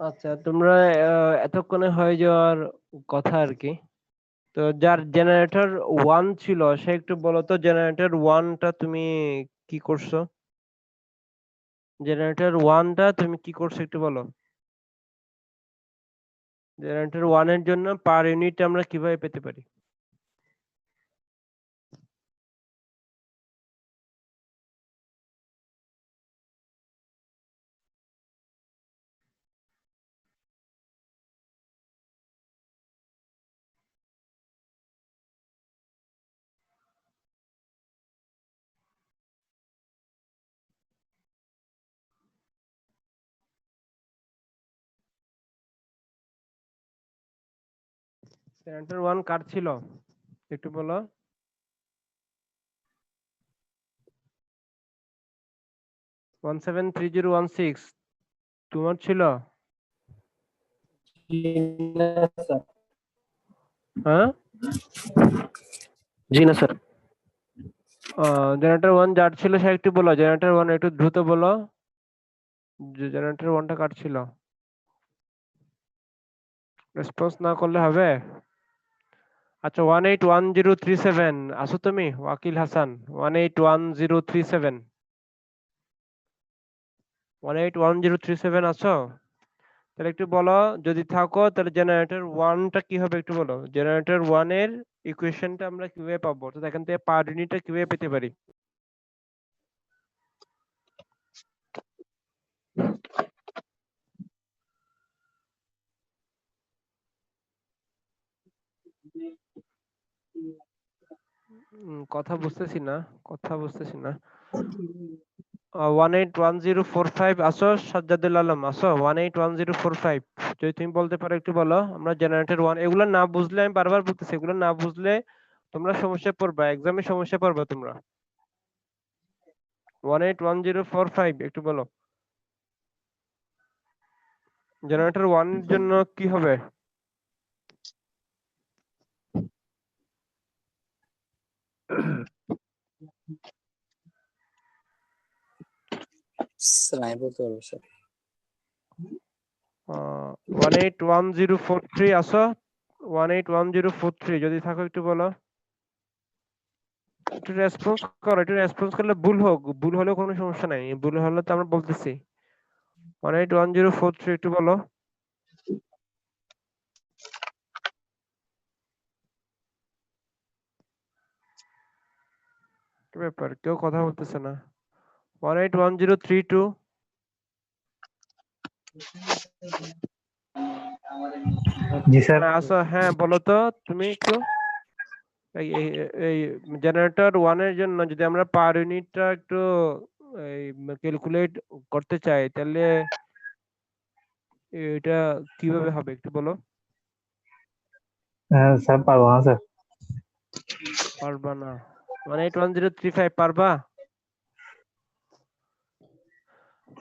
আচ্ছা তোমরা এতক্ষণে হয়ে যাওয়ার কথা আর কি। তো যার জেনারেটর 1 ছিল সে একটু বলো তো জেনারেটর 1টা তুমি কি করছো? জেনারেটর 1টা তুমি কি করছো একটু বলো। জেনারেটর 1 এর জন্য পার ইউনিট আমরা কিভাবে পেতে পারি? জেনারেটর 1 কার ছিল একটু বলো। 173016 তোমার ছিল? হ্যাঁ জি না স্যার। জেনারেটর 1 যার ছিল সে একটু বলো, জেনারেটর 1 একটু দ্রুত বলো যে জেনারেটর 1টা কার ছিল। রেসপন্স না করলে হবে। আচ্ছা 181037 আছো তুমি ওয়াকিল হাসান? 181037 181037 আছো? তাহলে একটু বলো যদি থাকো তাহলে জেনারেটর 1টা কি হবে একটু বলো। জেনারেটর 1 এর ইকুয়েশনটা আমরা কিভাবে পাবো, তো এখান থেকে পার ইউনিটটা কিভাবে পেতে পারি? কথা বুঝতেছি না, কথা বুঝতেছি না। 181045 আসো, সাজ্জাদুল আলম আসো, 181045 যদি তুমি বলতে পারো একটু বলো। আমরা জেনারেটর 1 এগুলো না বুঝলে, আমি বারবার বলতেছি, এগুলো না বুঝলে তোমরা সমস্যায় পড়বা, এক্সামে সমস্যায় পড়বা তোমরা। 181045 একটু বলো। জেনারেটর 1 এর জন্য কি হবে? স্যার আমি বলতে পারবো স্যার। 181043 আসো, 181043 যদি থাকো একটু বলো। একটু রেসপন্স করো, একটু রেসপন্স করলে ভুল হোক, ভুল হলেও কোনো সমস্যা নাই, ভুল হলে তো আমরা বলতেছি। 181043 একটু বলো। কি ব্যাপার, কেউ কথা বলতেছে না। 181032 জি স্যার। হ্যাঁ আসো, হ্যাঁ বলো তো তুমি একটু। এই এই এই জেনারেটর 1 এর জন্য যদি আমরা পার ইউনিটটা একটু ক্যালকুলেট করতে চাই, তাহলে এটা কিভাবে হবে একটু বলো। স্যার পারবো না স্যার। পারবা না? 181035 পারবা?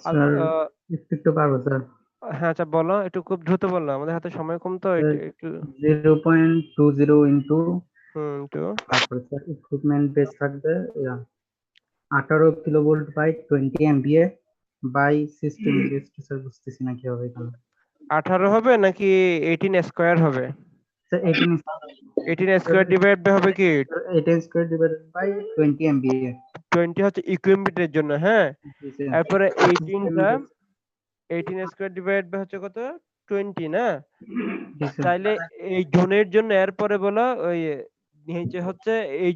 স্যার আহ, একটু পারবো স্যার। হ্যাঁ আচ্ছা বলো, একটু খুব দ্রুত বললো, আমাদের হাতে সময় কম তো, একটু 0.20 ইন্টু, একটু তারপরে স্যার ইকুইপমেন্ট বেস থাকবে 18 kilovolt by 20 MVA by system base. Sir বুঝতেছি না কি হবে এখানে। 18 হবে নাকি 18 স্কয়ার হবে? স্যার 18 18 স্কয়ার ডিভাইড বাই হবে কি 18 স্কয়ার ডিভাইডেড বাই 20 এমভিএ। 20 হচ্ছে ইকুইপমেন্টের জন্য, হ্যাঁ। তারপরে 18টা 18 স্কয়ার ডিভাইড বাই হচ্ছে কত? 20 না? তাইলে এই জোনের জন্য এরপরে বলো ওই নিচে হচ্ছে এই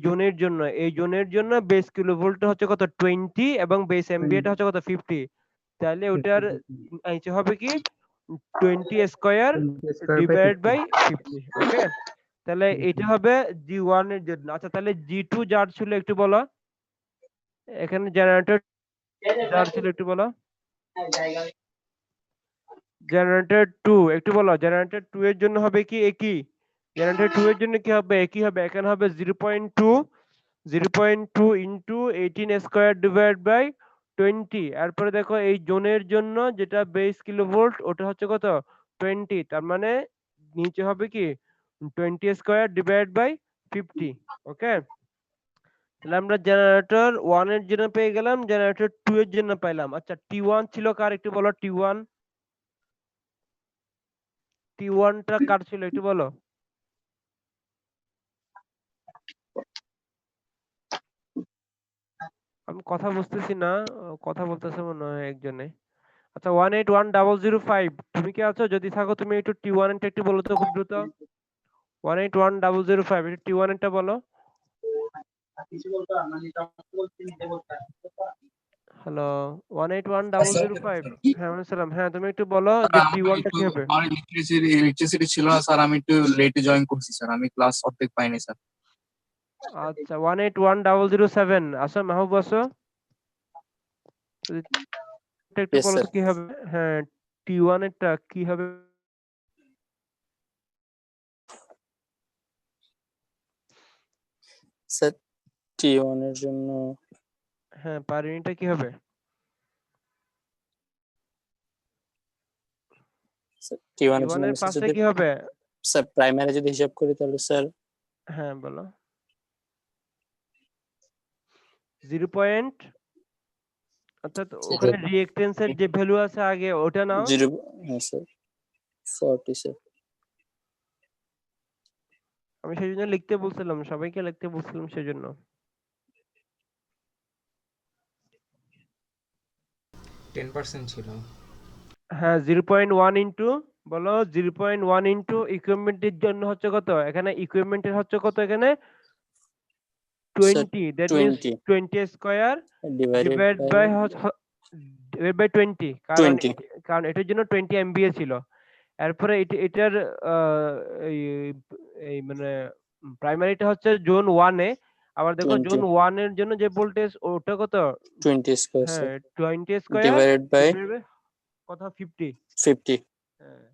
জোনের জন্য বেস কিলোভোল্ট হচ্ছে কত? 20 এবং বেস এমবিএটা হচ্ছে কত? 50। তাহলে ওটার নিচে হবে কি 20 স্কয়ার ডিভাইড বাই 50। ওকে, তাহলে এটা হবে G1 এর জন্য। আচ্ছা তাহলে G2 যার ছিল একটু বলো, এখানে জেনারেটর যার ছিল একটু বলো। জেনারেটর 2 একটু বলো, জেনারেটর 2 এর জন্য হবে কি একই? জেনারেটর 2 এর জন্য কি হবে? একই হবে, এখানে হবে 0.2 ইনটু 18 স্কয়ার ডিভাইড বাই 20। এরপরে দেখো এই জোনের জন্য যেটা বেস কিলোভোল্ট ওটা হচ্ছে কত? 20। তার মানে নিচে হবে কি 20 স্কয়ার ডিভাইড বাই 50। ওকে, তাহলে আমরা জেনারেটর 1 এর জন্য পেয়ে গেলাম, জেনারেটর 2 এর জন্য পাইলাম। আচ্ছা T1 ছিল কার একটু বলো। T1 টা কার ছিল একটু বলো। আমি কথা বুঝতেছি না, কথা বলতেছে মনে হয় একজনে। আচ্ছা 181005 তুমি কি আছো? যদি থাকো তুমি একটু T1 এরটা একটু বলো তো খুব দ্রুত। 181005 একটু T1 এরটা বলো। হ্যালো 181005। হ্যাঁ ওয়ালাইকুম, হ্যাঁ তুমি একটু বলো যে T1 টা কি হবে। আমার ইলেকট্রিসিটি ছিল না স্যার, আমি একটু লেটে জয়েন করছি স্যার, আমি ক্লাস অর্ধেক পাইনি স্যার। আচ্ছা 181007 আসো, মাহবুব আসো, এটা একটু ইয়েস বলো স্যার। তো কি হবে। হ্যাঁ T1 এরটা কি হবে? স্যার T1 এর জন্য হ্যাঁ পার ইউনিটটা কি হবে? T1 এর T1 জন্য এর আমি স্যার পাশে যদি কি হবে? স্যার প্রাইমারি যদি হিসাব করি তাহলে স্যার হ্যাঁ বলো। 0 পয়েন্ট, অর্থাৎ ওখানে রিঅ্যাকট্যান্সের যে ভ্যালু আছে আগে ওটা নাও। 0, হ্যাঁ স্যার 40 স্যার। আমি সেই জন্য লিখতে বলছিলাম, সবাইকে লিখতে বলছিলাম সেজন্য। টেন পার্সেন্ট ছিল। হ্যাঁ 0.1 ইন্টু বলো, 0.1 ইন্টু ইকুইপমেন্টের জন্য হচ্ছে কত? এখানে ইকুইপমেন্টের হচ্ছে কত? এখানে 20, that means 20 20 square divided divide bye bye 20, কারণ 20। এটার জন্য 20 এমবিএ ছিল। এরপরে এটার এই এই মানে প্রাইমারিটা হচ্ছে জোন 1 এ, আবার দেখো 20 জোন 1 এর জন্য যে ভোল্টেজ ওটা কত 20 স্কয়ার হ্যাঁ স্যার 20 স্কয়ার ডিভাইডেড বাই কত 50 50 হ্যাঁ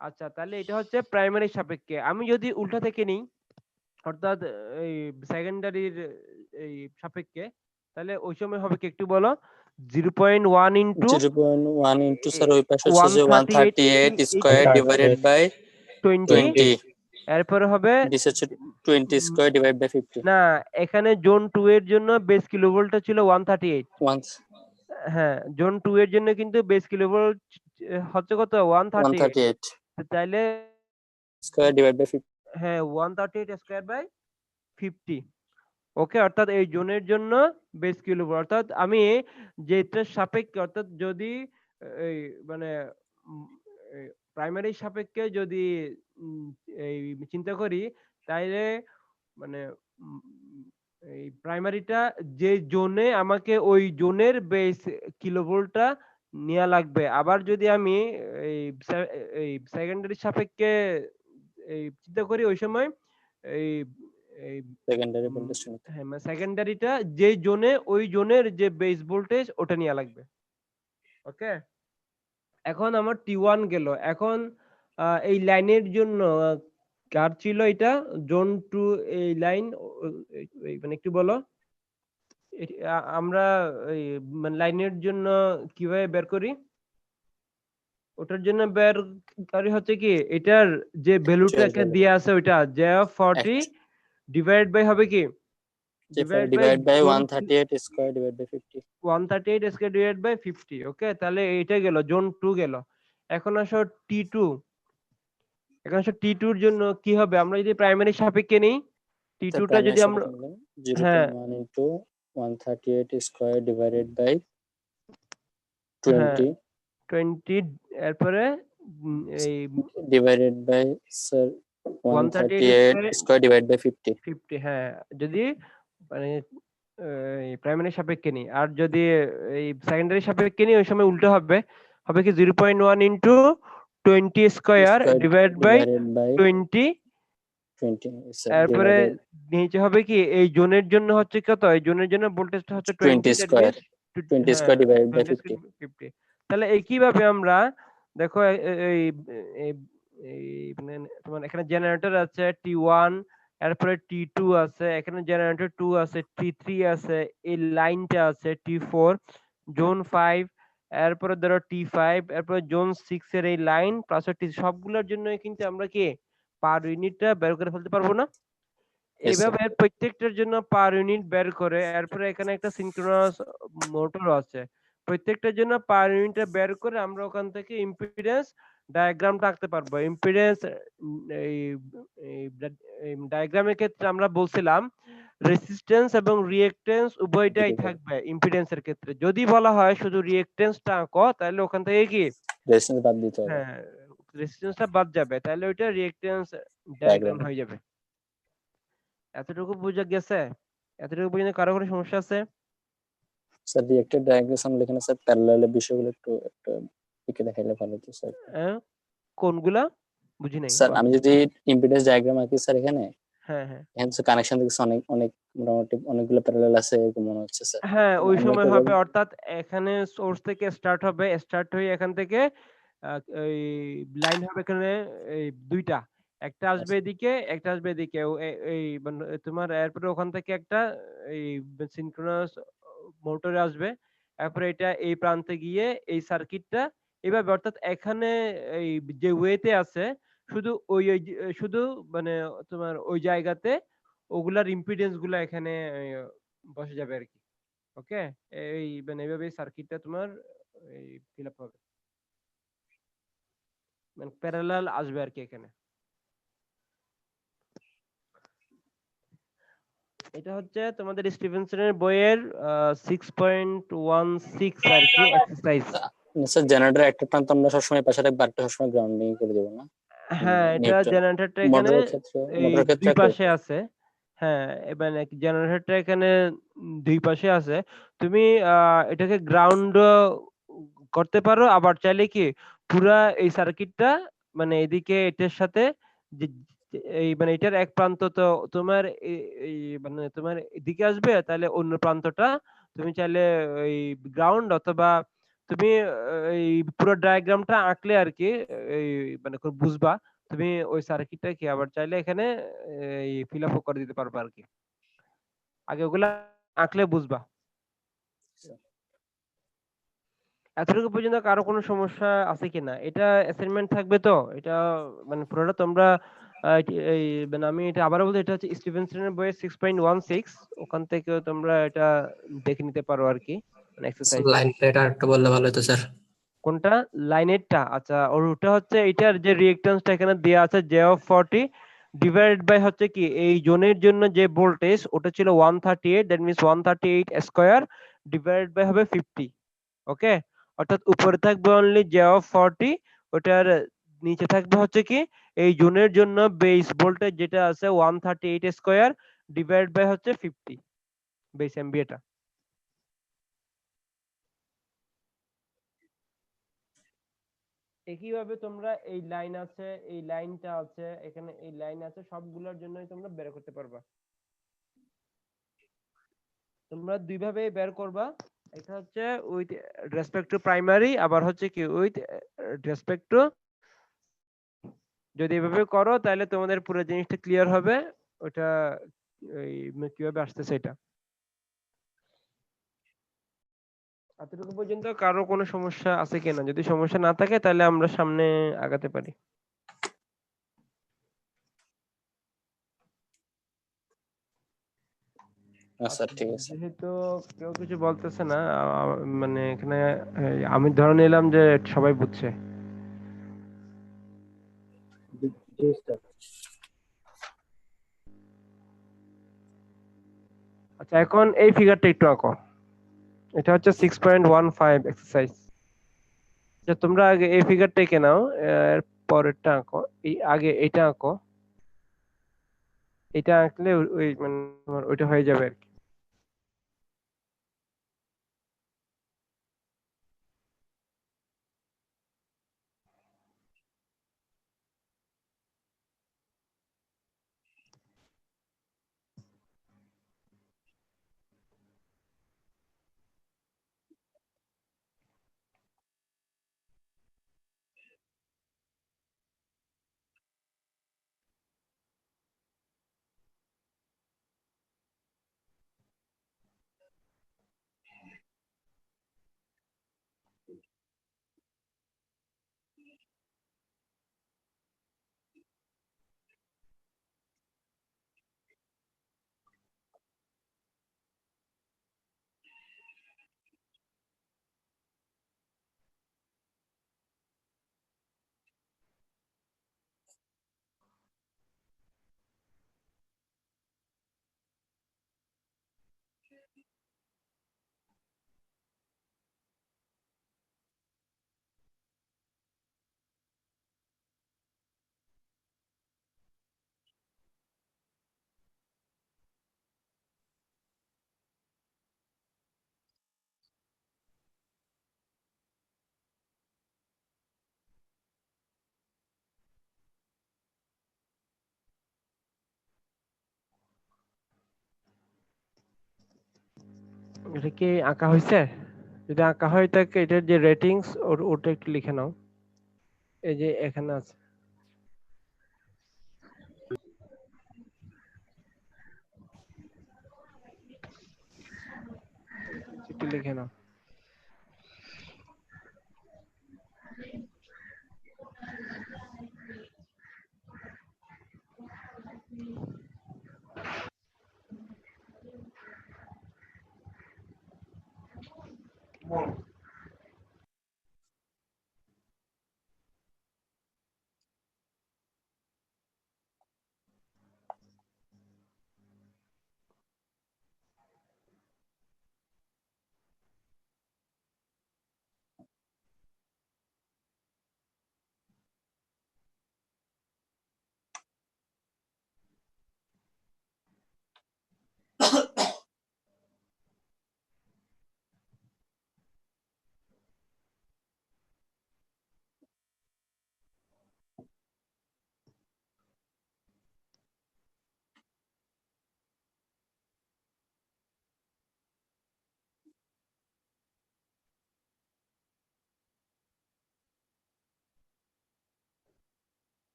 আচ্ছা তাহলে এটা হচ্ছে প্রাইমারি সাপেক্ষে আমি যদি উল্টা থেকে নিই অর্থাৎ এই সেকেন্ডারির এই সাপেক্ষে তাহলে ওই সময় হবে কি একটু বলো 0.1 ইনটু 0.1 ইনটু স্যার ওই পাশে হচ্ছে যে 138 138 স্কয়ার ডিভাইডেড বাই 20 20 এরপরে হবে দিস হচ্ছে 20 স্কয়ার ডিভাইড বাই 50 না এখানে জোন 2 এর জন্য বেস কিলোভোল্টটা ছিল 138 once হ্যাঁ জোন 2 এর জন্য কিন্তু বেস কিলোভোল্ট হচ্ছে কত 138 138 তাইলে স্কয়ার ডিভাইড বাই 50 হ্যাঁ 138 স্কয়ার বাই 50 ওকে অর্থাৎ এই জোনের জন্য বেস কিলোভোল্ট অর্থাৎ আমি যেটার সাপেক্ষে অর্থাৎ যদি এই মানে প্রাইমারি সাপেক্ষে যদি এই চিন্তা করি তাইলে মানে এই প্রাইমারিটা যে জোনে আমাকে ওই জোনের বেস কিলোভোল্টটা নেওয়া লাগবে আবার যদি আমি এই সেকেন্ডারি সাপেক্ষে এই চিন্তা করি ওই সময় এই এই সেকেন্ডারি ভোল্টেজ হ্যাঁ মানে সেকেন্ডারিটা যে জোনে ওই জোনের যে বেস ভোল্টেজ ওটা নেওয়া লাগবে ওকে এখন আমার T1 গেল এখন এই লাইনের জন্য কার ছিল এটা জোন 2 এই লাইন মানে একটু বলো আমরা এই মানে লাইনের জন্য কিভাবে বের করি ওটার জন্য বের করি হচ্ছে কি এটার যে ভ্যালুটা এখানে দিয়ে আছে ওইটা J40 ডিভাইড বাই হবে কি divide by 138 square divide by 50 138 square divide by 50 okay তাহলে এইটা গেল জোন 2 গেল এখন আসো T2 এখন আসো T2 এর জন্য কি হবে আমরা যদি প্রাইমারি সাপেক্ষে নেই T2 টা যদি আমরা 0.1 ইনটু 138 স্কয়ার ডিভাইডেড বাই 20 20 এরপরে এই divided by sir 138 square divide by 50 50 হ্যাঁ যদি মানে এই প্রাইমারি সাপেক্ষে নিই আর যদি এই সেকেন্ডারি সাপেক্ষে নিই ওই সময় উল্টো হবে হবে কি 0.1 ইনটু 20 স্কয়ার ডিভাইড বাই 20 এরপরে নিচে হবে কি এই জোনের জন্য হচ্ছে কত এই জোনের জন্য ভোল্টেজটা হচ্ছে 20 স্কয়ার 20 স্কয়ার ডিভাইড বাই 50 তাহলে এই কিভাবে আমরা দেখো এই মানে তোমার এখানে জেনারেটর আছে T1 এরপরে T2 আছে এখানে জেনারেটর 2 আছে T3 আছে এই লাইনটা আছে T4 জোন 5 এরপরে ধরো T5 এরপরে জোন 6 এর এই লাইন প্লাস T সবগুলোর জন্য কিন্তু আমরা কি পার ইউনিটটা বের করে ফেলতে পারবো না এইভাবে প্রত্যেকটার জন্য পার ইউনিট বের করে এরপরে এখানে একটা সিনক্রোনাস মোটর আছে প্রত্যেকটার জন্য পার ইউনিটটা বের করে আমরা ওখান থেকে ইম্পিডেন্স ডায়াগ্রামটা আঁকতে পারবো ইম্পিডেন্স এই ডায়াগ্রামের ক্ষেত্রে আমরা বলছিলাম রেসিস্ট্যান্স এবং রিঅ্যাকট্যান্স উভয়টাই থাকবে ইম্পিডেন্সের ক্ষেত্রে যদি বলা হয় শুধু রিঅ্যাকট্যান্সটা আঁকো তাহলে ওখান থেকে কি রেসিস্ট্যান্স বাদ দিতে হবে হ্যাঁ রেসিস্ট্যান্সটা বাদ যাবে তাহলে ওইটা রিঅ্যাকট্যান্স ডায়াগ্রাম হয়ে যাবে এতটুকু বুঝা গেছে এতটুকু বুঝে কারো কোনো সমস্যা আছে স্যার রিঅ্যাক্টেড ডায়াগ্রাম লিখে না স্যার প্যারালাল বিষয়গুলো একটু লিখে দেখাইলে ভালো হতো স্যার কোনগুলা বুঝি নাই স্যার আমি যদি ইম্পিডেন্স ডায়াগ্রাম আঁকি স্যার এখানে হ্যাঁ হ্যাঁ এখানে কানেকশন দেখছি অনেক অনেক মোটামুটি অনেকগুলো প্যারালাল আছে এরকম মনে হচ্ছে স্যার হ্যাঁ ওই সময় হবে অর্থাৎ এখানে সোর্স থেকে স্টার্ট হয়ে এখান থেকে এই লাইন হবে এখানে এই দুইটা একটা আসবে এদিকে একটা আসবে এদিকে এই তোমার এরপরে ওখান থেকে একটা এই সিনক্রোনাস মোটরে আসবে তারপরে এটা এই প্রান্তে গিয়ে এই সার্কিটটা এইভাবে অর্থাৎ এখানে এই যে ওয়েতে আছে শুধু ওই শুধু মানে তোমার ওই জায়গাতে ওগুলার ইম্পিডেন্স গুলা এখানে বসে যাবে আর কি ওকে এই মানে এইভাবে সার্কিটটা তোমার এই ফিল আপ হবে মানে প্যারালাল আসবে আর কি এখানে এটা হচ্ছে তোমাদের স্টিভেনসনের বইয়ের 6.16 আর কি এক্সারসাইজ স্যার জেনারেটর একটা প্রান্ত আমরা সবসময় পাশে রাখবো আরেকটা সবসময় গ্রাউন্ডিং করে দেব না হ্যাঁ এটা জেনারেটরটা এখানে দুই পাশে আছে হ্যাঁ মানে জেনারেটরটা এখানে দুই পাশে আছে তুমি এটাকে গ্রাউন্ড করতে পারো আবার চাইলে কি পুরা এই সার্কিটটা মানে এদিকে এটার সাথে এই মানে এটার এক প্রান্ত তো তোমার এই মানে তোমার এদিকে আসবে, তাহলে অন্য প্রান্তটা তুমি চাইলে ওই গ্রাউন্ড অথবা তুমি এই পুরো ডায়াগ্রামটা আঁকলে আর কি এই মানে খুব বুঝবা, তুমি ওই সার্কিটটা কি আবার চাইলে এখানে এই ফিল আপ করে দিতে পারবা আর কি, আগে ওগুলা আঁকলে বুঝবা। এতটুকু পর্যন্ত কারো কোনো সমস্যা আছে কিনা? এটা অ্যাসাইনমেন্ট থাকবে তো, এটা মানে পুরোটা তোমরা এই মানে আমি এটা আবারও বলতে, এটা হচ্ছে স্টিভেনসনের বইয়ের 6.16, ওখান থেকে তোমরা এটা দেখে নিতে পারো আর কি, মানে এক্সারসাইজ। লাইন প্লেট আর একটু বললে ভালো হতো স্যার। কোনটা? লাইনেরটা? আচ্ছা, ওর ওটা হচ্ছে এটার যে রিঅ্যাকট্যান্সটা এখানে দেয়া আছে জে অফ 40 ডিভাইডেড বাই হচ্ছে কি এই জোনের জন্য যে ভোল্টেজ ওটা ছিল 138, that means 138 square divided by হবে 50। ওকে, অর্থাৎ উপরে থাকবে অনলি জে অফ 40, ওটার নিচে থাকবে হচ্ছে কি এই জোনের জন্য বেস ভোল্টেজ যেটা আছে 138 স্কয়ার ডিভাইড বাই হচ্ছে 50 বেস এমবিএটা। একইভাবে তোমরা এই লাইন আছে, এই লাইনটা আছে, এখানে এই লাইন আছে, সবগুলোর জন্যই তোমরা বের করতে পারবা। তোমরা দুইভাবে বের করবা, এটা হচ্ছে উইথ রেসপেক্ট টু প্রাইমারি, আবার হচ্ছে কি উইথ রেসপেক্ট টু। যদি এভাবে করো তাহলে তোমাদের পুরো জিনিসটা ক্লিয়ার হবে, ওটা এই কিভাবে আসতেছে এটা। এতটুকু পর্যন্ত কারো কোনো সমস্যা আছে কিনা? যদি সমস্যা না থাকে তাহলে আমরা সামনে আগাতে পারি। স্যার ঠিক আছে। যেহেতু কেউ কিছু বলতেছে না, মানে এখানে আমি ধরে নিলাম যে সবাই বুঝছে। আচ্ছা, এখন এই ফিগারটা একটু আঁকো। এটা হচ্ছে 6.15 এক্সারসাইজ। আচ্ছা, তোমরা আগে এই ফিগারটা এঁকে নাও, এর পরেরটা আঁকো, এই আগে এটা আঁকো। এটা আঁকলে ওই মানে তোমার ওইটা হয়ে যাবে আর কি। এটা কি আঁকা হয়েছে? যদি আঁকা হয় থাকে এটার যে রেটিংস ওটা একটু লিখে নাও, এই যে এখানে আছে, একটু লিখে নাও।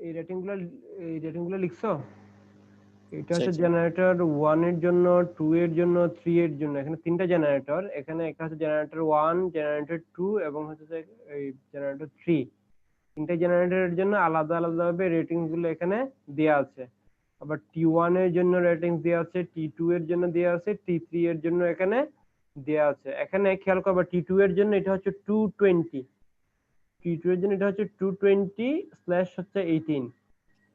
এই রেটিং গুলো লিখছো? এটা হচ্ছে আচ্ছা। জেনারেটর 1 এর জন্য, 2 এর জন্য, 3 এর জন্য। এখানে তিনটা জেনারেটর, এখানে একটা হচ্ছে জেনারেটর 1, জেনারেটর 2 এবং হচ্ছে এই জেনারেটর 3। তিনটা জেনারেটরের জন্য আলাদা আলাদা ভাবে রেটিং গুলো এখানে দেয়া আছে। আবার T1 এর জন্য রেটিং দেয়া আছে, T2 এর জন্য দেয়া আছে, T3 এর জন্য এখানে দেয়া আছে। এখানে খেয়াল করবা T2 এর জন্য এটা হচ্ছে 220, T2 এর জন্য এটা হচ্ছে 220/18,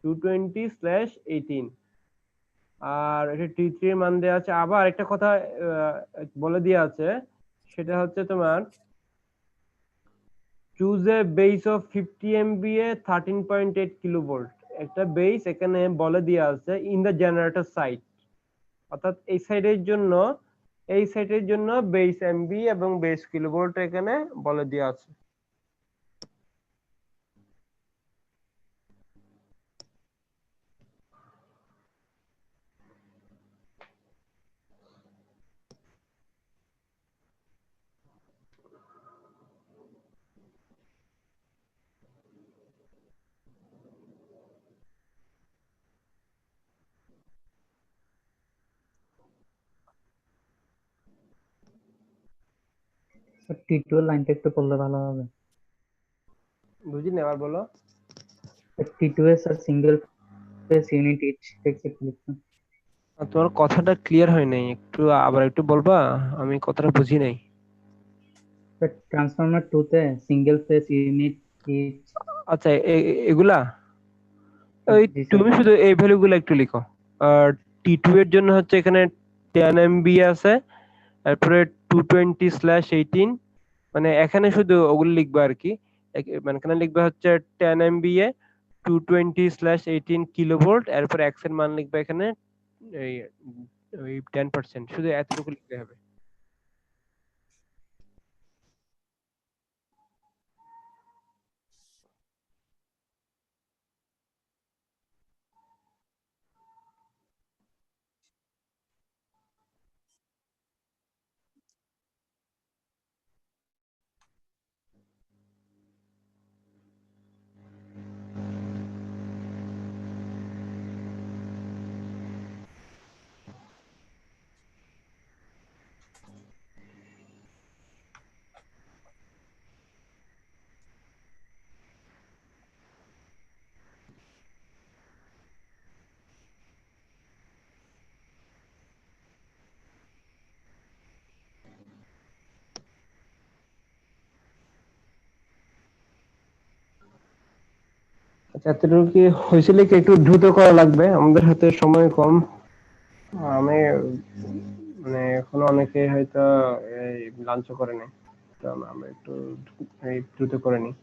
220/18। আর এটা T3 এর মান দেওয়া আছে। আবার একটা কথা বলে দেওয়া আছে, সেটা হচ্ছে তোমার choose a base of 50 MVA 13.8 kilovolt. একটা বেস এখানে বলে দেওয়া আছে ইন দ্য জেনারেটর সাইড, অর্থাৎ এই সাইডের জন্য বেস এমবি এবং বেস কিলোভোল্ট এখানে বলে দেওয়া আছে। T2 এর লাইনটা একটু পড়লে ভালো হবে। বুঝিনি, আবার বলো। T2 এর sir single phase unit each text একটু লিখুন। তোমার কথাটা ক্লিয়ার হয় নাই, একটু আবার একটু বলবা? আমি কথাটা বুঝি নাই। ট্রান্সফরমার 2 তে সিঙ্গেল ফেজ ইউনিট ইচ। আচ্ছা, এগুলা ওই জি স্যার। তুমি শুধু এই ভ্যালুগুলো একটু লিখো। আর T2 এর জন্য হচ্ছে এখানে 10 MB আছে, তারপরে 220/18, মানে এখানে শুধু ওগুলো লিখবে আর কি। মানে এখানে লিখবে হচ্ছে 10 MVA 220/18 কিলোভোল্ট, এরপর এক্স এর মান লিখবে এখানে এই ওই 10%, শুধু এতটুকু লিখতে হবে। আচ্ছা, এতটুকু কি হয়েছিল? কি একটু দ্রুত করা লাগবে, আমাদের হাতে সময় কম। আমি মানে এখনো অনেকে হয়তো এই লাঞ্চও করে নাই, তো আমরা একটু এই দ্রুত করে নিই।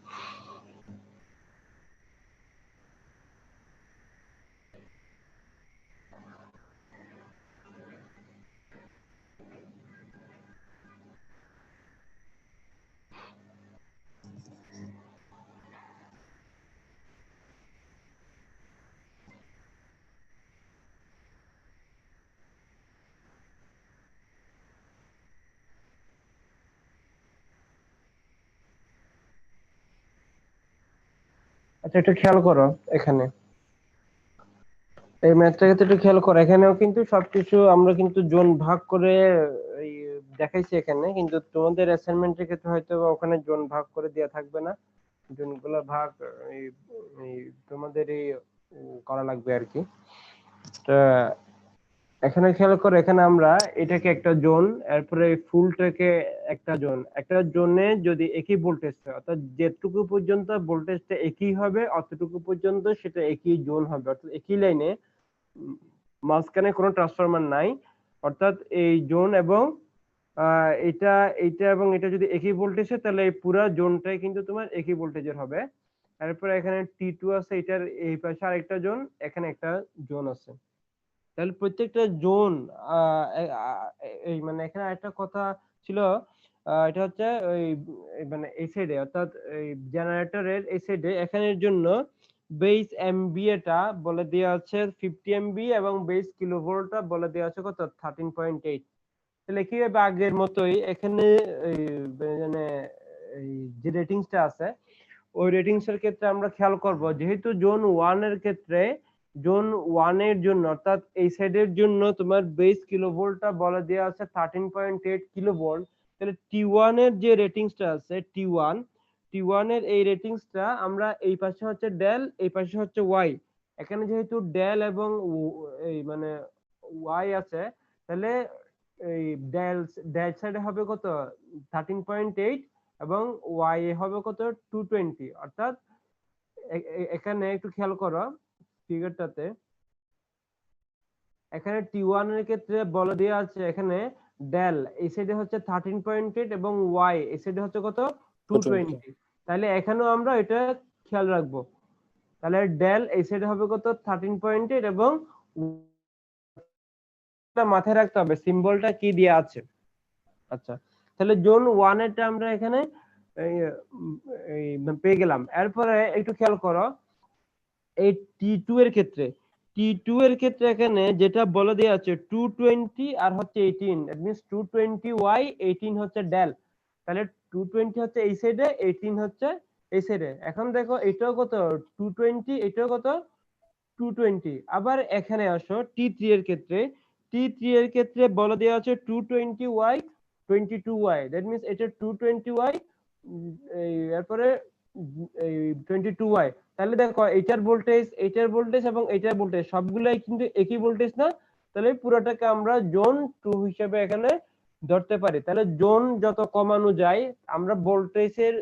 আচ্ছা, একটু খেয়াল করো এখানে, এই ম্যাথটাকে তো একটু খেয়াল করো। এখানেও কিন্তু সবকিছু আমরা কিন্তু জোন ভাগ করে এই দেখাইছি এখানে, কিন্তু তোমাদের অ্যাসাইনমেন্টের ক্ষেত্রে হয়তো বা ওখানে জোন ভাগ করে দেওয়া থাকবে না। জোনগুলো ভাগ এই এই তোমাদের এই করা লাগবে আর কি। তা এখানে খেয়াল করো, এখানে আমরা এটাকে একটা জোন, এরপরে ফুলটাকে একটা জোন। একটা জোনে যদি একই ভোল্টেজ হয়, অর্থাৎ যেটুকু পর্যন্ত ভোল্টেজটা একই হবে অতটুকু পর্যন্ত সেটা একই জোন হবে, অর্থাৎ একই লাইনে, মাঝখানে কোনো ট্রান্সফরমার নাই। অর্থাৎ এই জোন এবং এটা এটা এবং এটা যদি একই ভোল্টেজ হয়, তাহলে এই পুরো জোনটাই কিন্তু তোমার একই ভোল্টেজের হবে। তারপরে এখানে T2 আছে, এটার এই পাশে আরেকটা জোন, এখানে একটা জোন আছে। তাহলে প্রত্যেকটা জোন এই মানে এখানে একটা কথা ছিল, এটা হচ্ছে ওই মানে এই সাইডে, অর্থাৎ এই জেনারেটরের এই সাইডে এখানের জন্য বেস এমভিএটা বলে দেওয়া আছে 50 MB এবং বেস কিলোভোল্টটা বলে দেওয়া আছে কত 13.8। তাহলে কি হবে, আগের মতোই এখানে এই মানে এই যে রেটিংসটা আছে ওই রেটিংস এর ক্ষেত্রে আমরা খেয়াল করব, যেহেতু জোন 1 এর ক্ষেত্রে জোন 1 এর জন্য অর্থাৎ এই সাইডের জন্য তোমার বেস কিলোভোল্টটা বলে দেওয়া আছে 13.8 কিলোভোল্ট, তাহলে T1 এর যে রেটিংসটা আছে T1 এর এই রেটিংসটা আমরা এই পাশে হচ্ছে ডেল, এই পাশে হচ্ছে ওয়াই। এখানে যেহেতু ডেল এবং এই মানে ওয়াই আছে, তাহলে এই ডেল ডেল সাইডে হবে কত 13.8 এবং ওয়াই এ হবে কত 220। অর্থাৎ এখানে একটু খেয়াল করো ফিগারটাতে, এখানে T1 এর ক্ষেত্রে বলে দেওয়া আছে এখানে ডেল এই সাইডে হচ্ছে 13.8 এবং ওয়াই এই সাইডে হচ্ছে কত 220। তাহলে এখানেও আমরা এটা খেয়াল রাখবো, তাহলে ডেল এই সাইডে হবে কত 13.8 এবং মাথায় রাখতে হবে সিম্বলটা কি দিয়ে আছে। আচ্ছা, তাহলে জোন 1 এরটা আমরা এখানে পেয়ে গেলাম। এরপরে একটু খেয়াল করো এই T2 এর ক্ষেত্রে, T2 এর ক্ষেত্রে এখানে যেটা বলে দেওয়া আছে 220 আর হচ্ছে 18, দ্যাট মিন্স 220 ওয়াই 18 হচ্ছে ডেল। তাহলে 220 হচ্ছে এই সাইডে, 18 হচ্ছে এই সাইডে। এখন দেখো এটাও কত 220, এটাও কত 220। আবার এখানে আসো T3 এর ক্ষেত্রে, T3 এর ক্ষেত্রে বলে দেওয়া আছে 220 ওয়াই 22 ওয়াই, দ্যাট মিন্স এটা 220 ওয়াই এরপরে 22 ওয়াই। তাহলে দেখো এইটার ভোল্টেজ এবং এইটার ভোল্টেজ সবগুলাই কিন্তু একই ভোল্টেজ না, তাহলে পুরোটাকে আমরা জোন 2 হিসেবে এখানে ধরতে পারি। তাহলে জোন যত কমানো যায় আমরা ভোল্টেজের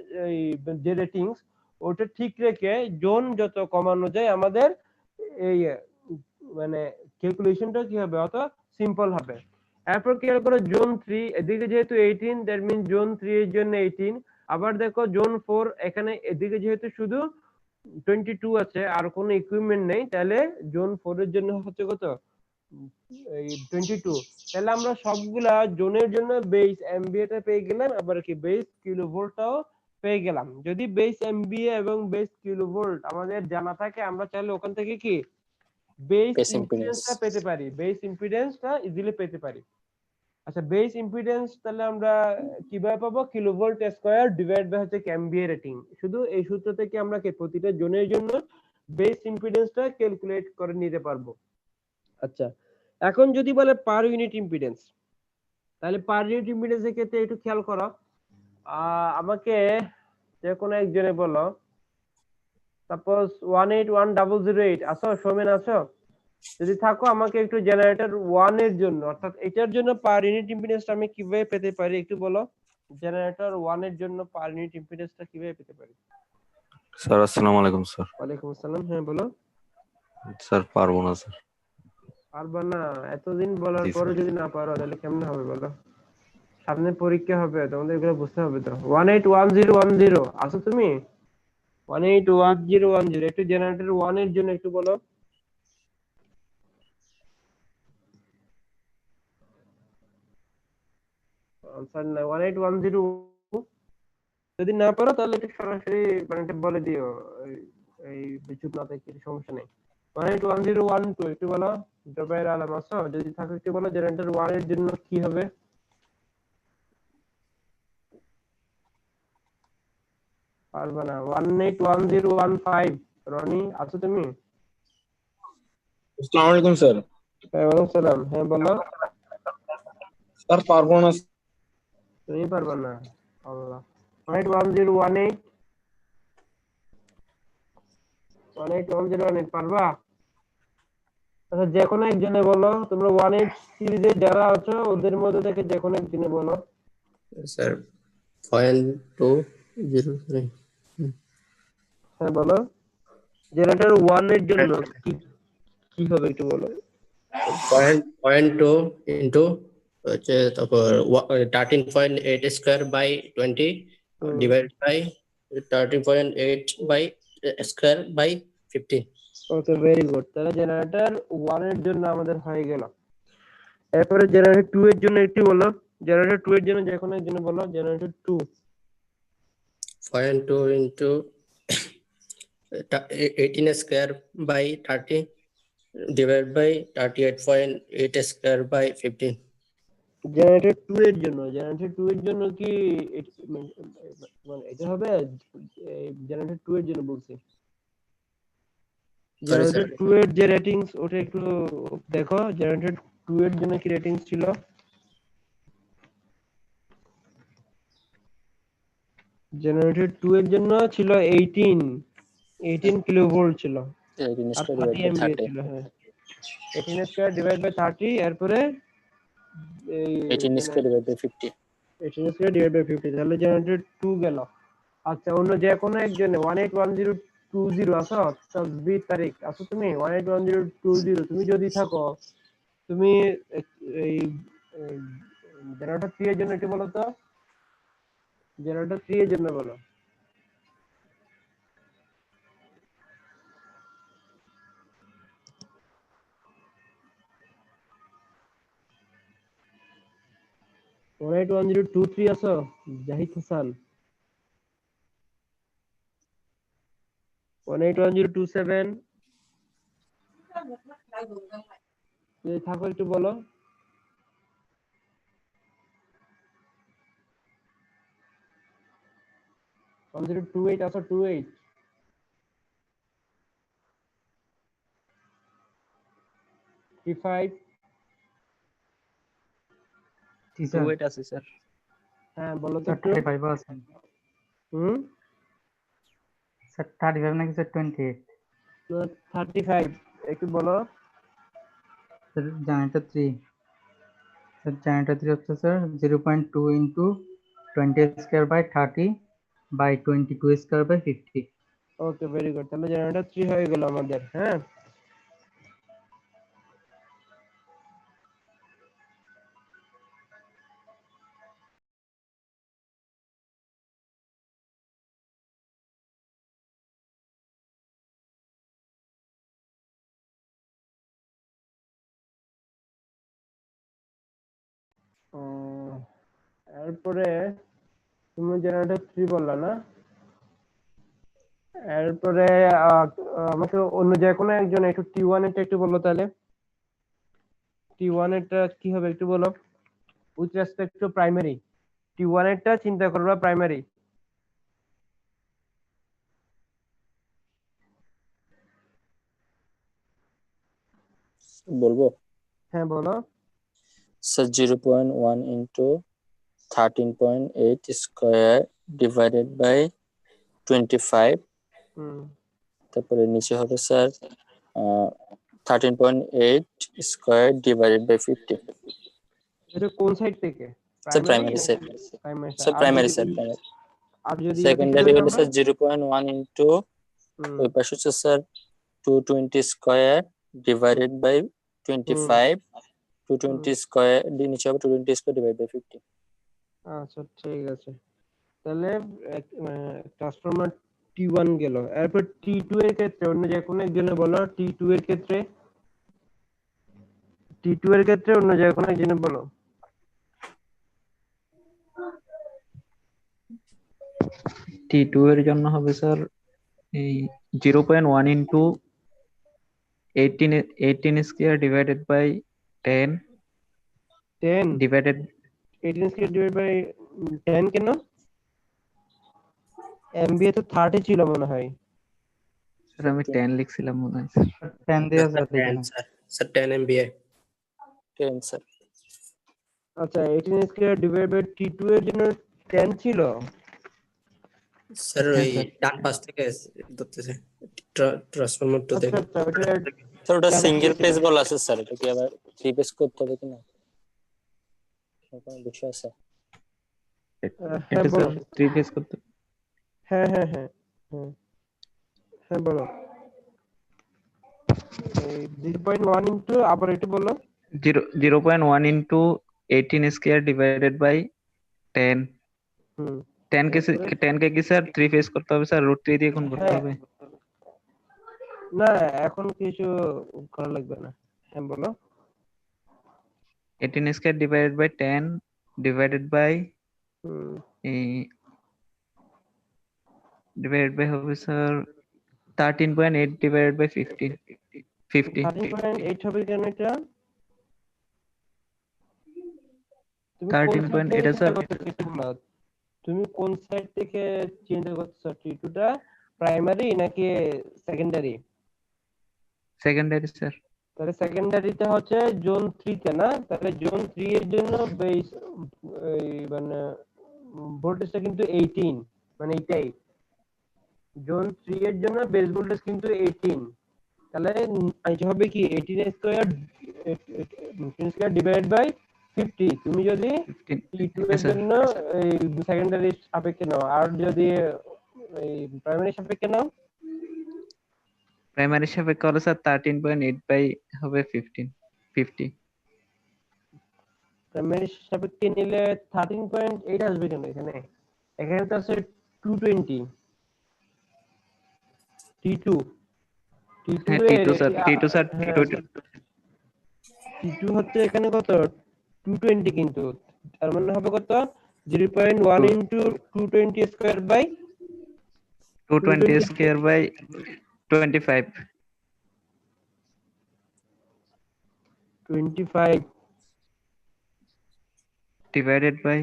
যে রেটিংস ওটা ঠিক রেখে জোন যত কমানো যায় আমাদের এই মানে ক্যালকুলেশনটা কি হবে, অত সিম্পল হবে। এরপর খেয়াল করো জোন 3, এদিকে যেহেতু 18 দ্যাট মিন্স জোন 3 এর জন্য 18। আবার দেখো জোন 4, এখানে এদিকে যেহেতু শুধু 22 আছে আর কোনো ইকুইপমেন্ট নেই, তাহলে জোন 4 এর জন্য হচ্ছে কত এই 22। তাহলে আমরা সবগুলা জোনের জন্য বেস এমবিএ টা পেয়ে গেলাম, আবার কি বেস কিলোভোল্টটাও পেয়ে গেলাম। যদি বেস এমবিএ এবং বেস কিলোভোল্ট আমাদের জানা থাকে, আমরা চাইলে ওখান থেকে কি বেস Base ইম্পিডেন্সটা impedance। পেতে পারি, বেস ইম্পিডেন্সটা ইজিলি পেতে পারি। আচ্ছা, বেস ইম্পিডেন্স তাহলে আমরা কিভাবে পাবো, কিলোভোল্ট স্কয়ার ডিভাইড বাই হচ্ছে এমবিএ রেটিং। শুধু এই সূত্র থেকে আমরা কি প্রতিটা জোনের জন্য বেস ইম্পিডেন্সটা ক্যালকুলেট করে নিতে পারবো। আচ্ছা, এখন যদি বলে পার ইউনিট ইম্পিডেন্স, তাহলে পার ইউনিট ইম্পিডেন্সের ক্ষেত্রে একটু খেয়াল করো। আমাকে যে কোনো একজনে বলো, সাপোজ 181,008 আছো, সৌমেন আছো? যদি থাকো আমাকে একটু জেনারেটর 1 এর জন্য অর্থাৎ এটার জন্য পার ইউনিট ইম্পিডেন্সটা আমি কিভাবে পেতে পারি একটু বলো। জেনারেটর 1 এর জন্য পার ইউনিট ইম্পিডেন্সটা কিভাবে পেতে পারি? স্যার আসসালামু আলাইকুম স্যার। ওয়ালাইকুম আসসালাম। হ্যাঁ বলো। স্যার পারবো না স্যার। পারবা না? এতদিন বলার জি পরে স্যার। যদি না পারো তাহলে কেমনে হবে বলো? সামনে পরীক্ষা হবে, তোমাদের এগুলো বুঝতে হবে তো। 181010 আছো তুমি? 181010 একটু জেনারেটর 1 এর জন্য একটু বলো। আনসার না 1810। যদি না পারো তাহলে একটু সরাসরি মানে এটা বলে দিও, এই চুপ না থেকে সমস্যা নেই। 181012 একটু বলো। জবের আলম আছো? যদি থাকো একটু বলো জেনারেটর 1 এর জন্য কি হবে। পারবে না। 181015 রনি আছো তুমি? আসসালামু আলাইকুম স্যার। ওয়ালাইকুম সালাম। হ্যাঁ বলো। স্যার পারবো না। তুমি পারবে না? আল্লাহ। 181018 181018 পারবা? আচ্ছা, যে কোনো একজনে বলো। তোমরা 18 সিরিজে যারা আছো ওদের মধ্যে থেকে যে কোনো একজনে বলো। স্যার 0.203 হ্যাঁ বলো। জেনারেটর 1 এর জন্য কি কি হবে একটু বলো। 0.2 ইন্টু হচ্ছে তারপর 13.8 square by 20 divide by 13.8 by square by 15। Okay, very good. তাহলে জেনারেটর 1 এর জন্য আমাদের হয়ে গেল। এরপরে জেনারেটর 2 এর জন্য একটু বলো। জেনারেটর 2 এর জন্য যে কোনো একজনে বলো। Generator 2 0.2 into 18 square by 30 divided by 38.8 square by 15. Generator 2 এর জন্য কি মানে এটা হবে জেনারেটর 2 এর জন্য বলছি। Sorry, generator sir. 2 এর যে রেটিংস ওটা একটু দেখো, জেনারেটর 2 এর জন্য কি রেটিংস ছিল? জেনারেটর 2 এর জন্য ছিল 18 কিলোভোল্ট ছিল, 18 আর স্কয়ার 30 ডিভাইড বাই এমবিএ 30, ছিল। হ্যাঁ, 18 স্কয়ার ডিভাইড বাই 30, এরপরে এই 18 square divide by 50। 18 square divide by 50, তাহলে জেনারেটর 2 গেল। আচ্ছা, অন্য যে কোনো একজনে 181020 আছো, তাসবিহ তারিখ আছো তুমি 181020, তুমি যদি থাকো, তুমি এই জেনারেটর 3 এর জন্য একটু বলো তো, জেনারেটর 3 এর জন্য বলো। One eight one zero two three আছো জাহিদ হাসান? 181027 যদি থাকো একটু বলো। 1028 আছো? 28 35 জি স্যার। 28 আছে স্যার। হ্যাঁ বলো তো স্যার একটু। 35 আছে হুম, স্যার। 35 নাকি স্যার 28? 35 একটু বলো। স্যার জেনারেটর 3, স্যার জেনারেটর 3 হচ্ছে sir 0.2 into 20 square by 30 by 22 square by 50। Okay, very good, তাহলে জেনারেটর 3 হয়ে গেল আমাদের। হ্যাঁ, এরপরে তুমি জেনারেটর 3 বললা না? এরপরে আমাকে অন্য যে কোনো একজন একটু T1 এরটা একটু বলো তাহলে। T1 এরটা কি হবে একটু বলো, with respect to primary. T1 এরটা চিন্তা করবা প্রাইমারি। বলবো হ্যাঁ বলো। Sir 0.1 into 13.8 square divided by 25, হুম, তারপরে নিচে হবে স্যার 13.8 স্কয়ার ডিভাইডেড বাই 50। এটা কোন সাইড থেকে? Sir primary sir, primary. Sir primary sir, primary. আর যদি সেকেন্ডারি হলো স্যার 0.1 ইন্টু হুম, ওই পাশে হচ্ছে sir 220 square divided by 25, 220 square নিচে হবে 220 স্কয়ার ডিভাইড বাই 50। আচ্ছা ঠিক আছে, তাহলে ট্রান্সফরমার T1 গেল। এরপর T2 এর ক্ষেত্রে অন্য যে কোনো একজনে বলো। T2 এর ক্ষেত্রে, T2 এর ক্ষেত্রে অন্য যে কোনো একজনে বলো। T2 এর জন্য হবে স্যার এই 0.1 into 18 square divided by 10 10 divided 18 square divide by 10 কেন? এমবিএ তো 30 ছিল মনে হয়। স্যার আমি 10 লিখছিলাম মনে হয় স্যার। 10 দিয়ে স্যার 10 লিখেন। sir. Sir 10 MBA. 10 স্যার। আচ্ছা, 18 স্কয়ার ডিভাইড বাই T2 এর জন্য 10 ছিল। স্যার হ্যাঁ ওই স্যার। ডান পাশ থেকে ধরতেছে ট্রান্সফরমার টু আচ্ছা থেকে। আচ্ছা, ওটা স্যার ওটা কেন সিঙ্গেল হয়েছিল? পেজ বলা আছে স্যার, এটা কি আবার থ্রি পেজ করতে হবে কিনা কোনো বিষয় আছে? হ্যাঁ এটা স্যার বলো। 3 পেজ করতে হ্যাঁ হ্যাঁ হ্যাঁ হ্যাঁ হ্যাঁ বলো। 0.1 ইন্টু আবার একটু বলো। 0.1 ইন্টু 18 স্কয়ার ডিভাইডেড বাই 10। হুম, 10 কে এরপরে 10 কে কি স্যার 3 পেজ করতে হবে স্যার, রুট 3 দিয়ে গুণ করতে হ্যাঁ, হবে। না এখন কিছু করা লাগবে না। হ্যাঁ বলো। 18 square divided by 10 divided by hmm, divided by হবে স্যার 13.8 ডিভাইডেড বাই 50। 13.8 হবে কেন এটা? তুমি কোন সাইড 13.8 থেকে এটা চিন্তা স্যার করতেছো একটু বলো। তুমি কোন সাইড থেকে চিন্তা করছো, T2 টা প্রাইমারি নাকি সেকেন্ডারি? Secondary sir. তাহলে সেকেন্ডারিটা হচ্ছে জোন 3 তে না, তাহলে জোন 3 এর জন্য বেস মানে ভোল্টেজটা কিন্তু 18, মানে এটাই জোন 3 এর জন্য বেস ভোল্টেজ কিন্তু 18। তাহলে এটা হবে কি 18 স্কয়ার ডিভাইড বাই 50। তুমি যদি T2 এর জন্য এই সেকেন্ডারি সাপেক্ষে নাও, আর যদি এই প্রাইমারি সাপেক্ষে নাও, প্রাইমারি সাপেক্ষে হলো স্যার 13.8 বাই হবে 50। প্রাইমারি সাপেক্ষে নিলে 13.8 আসবে কেন এখানে? এখানে তো আছে 220 T2 হ্যাঁ এর T2 sir, T2 sir, T2 হচ্ছে এখানে কত 220, কিন্তু তার মানে হবে কত 0.1 into 220 square by 220 square by 25 divided by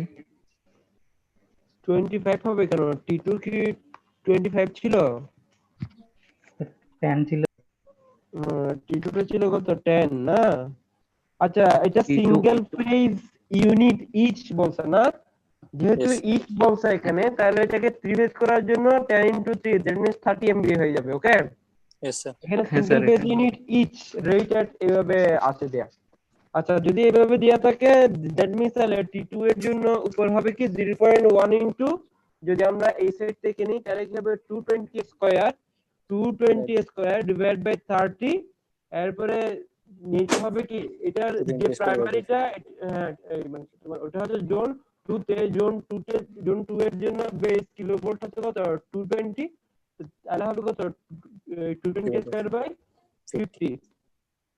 25 হবে কেন? T2 কি 25 ছিল? 10 ছিল। T2 টা ছিল কত 10 না? আচ্ছা, এটা T2 single phase unit each বলছে না, যেহেতু Yes. ইচ বলছে এখানে, তাহলে এটাকে 3 ফেজ করার জন্য 10 ইনটু 3 দ্যাট মিন্স 30 এমভি হয়ে যাবে। ওকে, Yes, sir. এখানে হ্যাঁ single sir, phase unit each rated এভাবে আছে দেয়া। আচ্ছা, যদি এভাবে দেয়া থাকে দ্যাট মিন্স তাহলে T2 এর জন্য উপর হবে কি 0.1 ইনটু, যদি আমরা এই সাইড থেকে নিই তাহলে কি হবে 220 স্কয়ার ডিভাইড বাই 30, এরপরে নিচে হবে কি এটার যে 220 square by প্রাইমারিটা, মানে ওটা হচ্ছে জোন 2 তে, জোন 2 এর জন্য বেস কিলোভোল্ট হচ্ছে কত 220, তাহলে হবে কত 220 স্কয়ার বাই 50।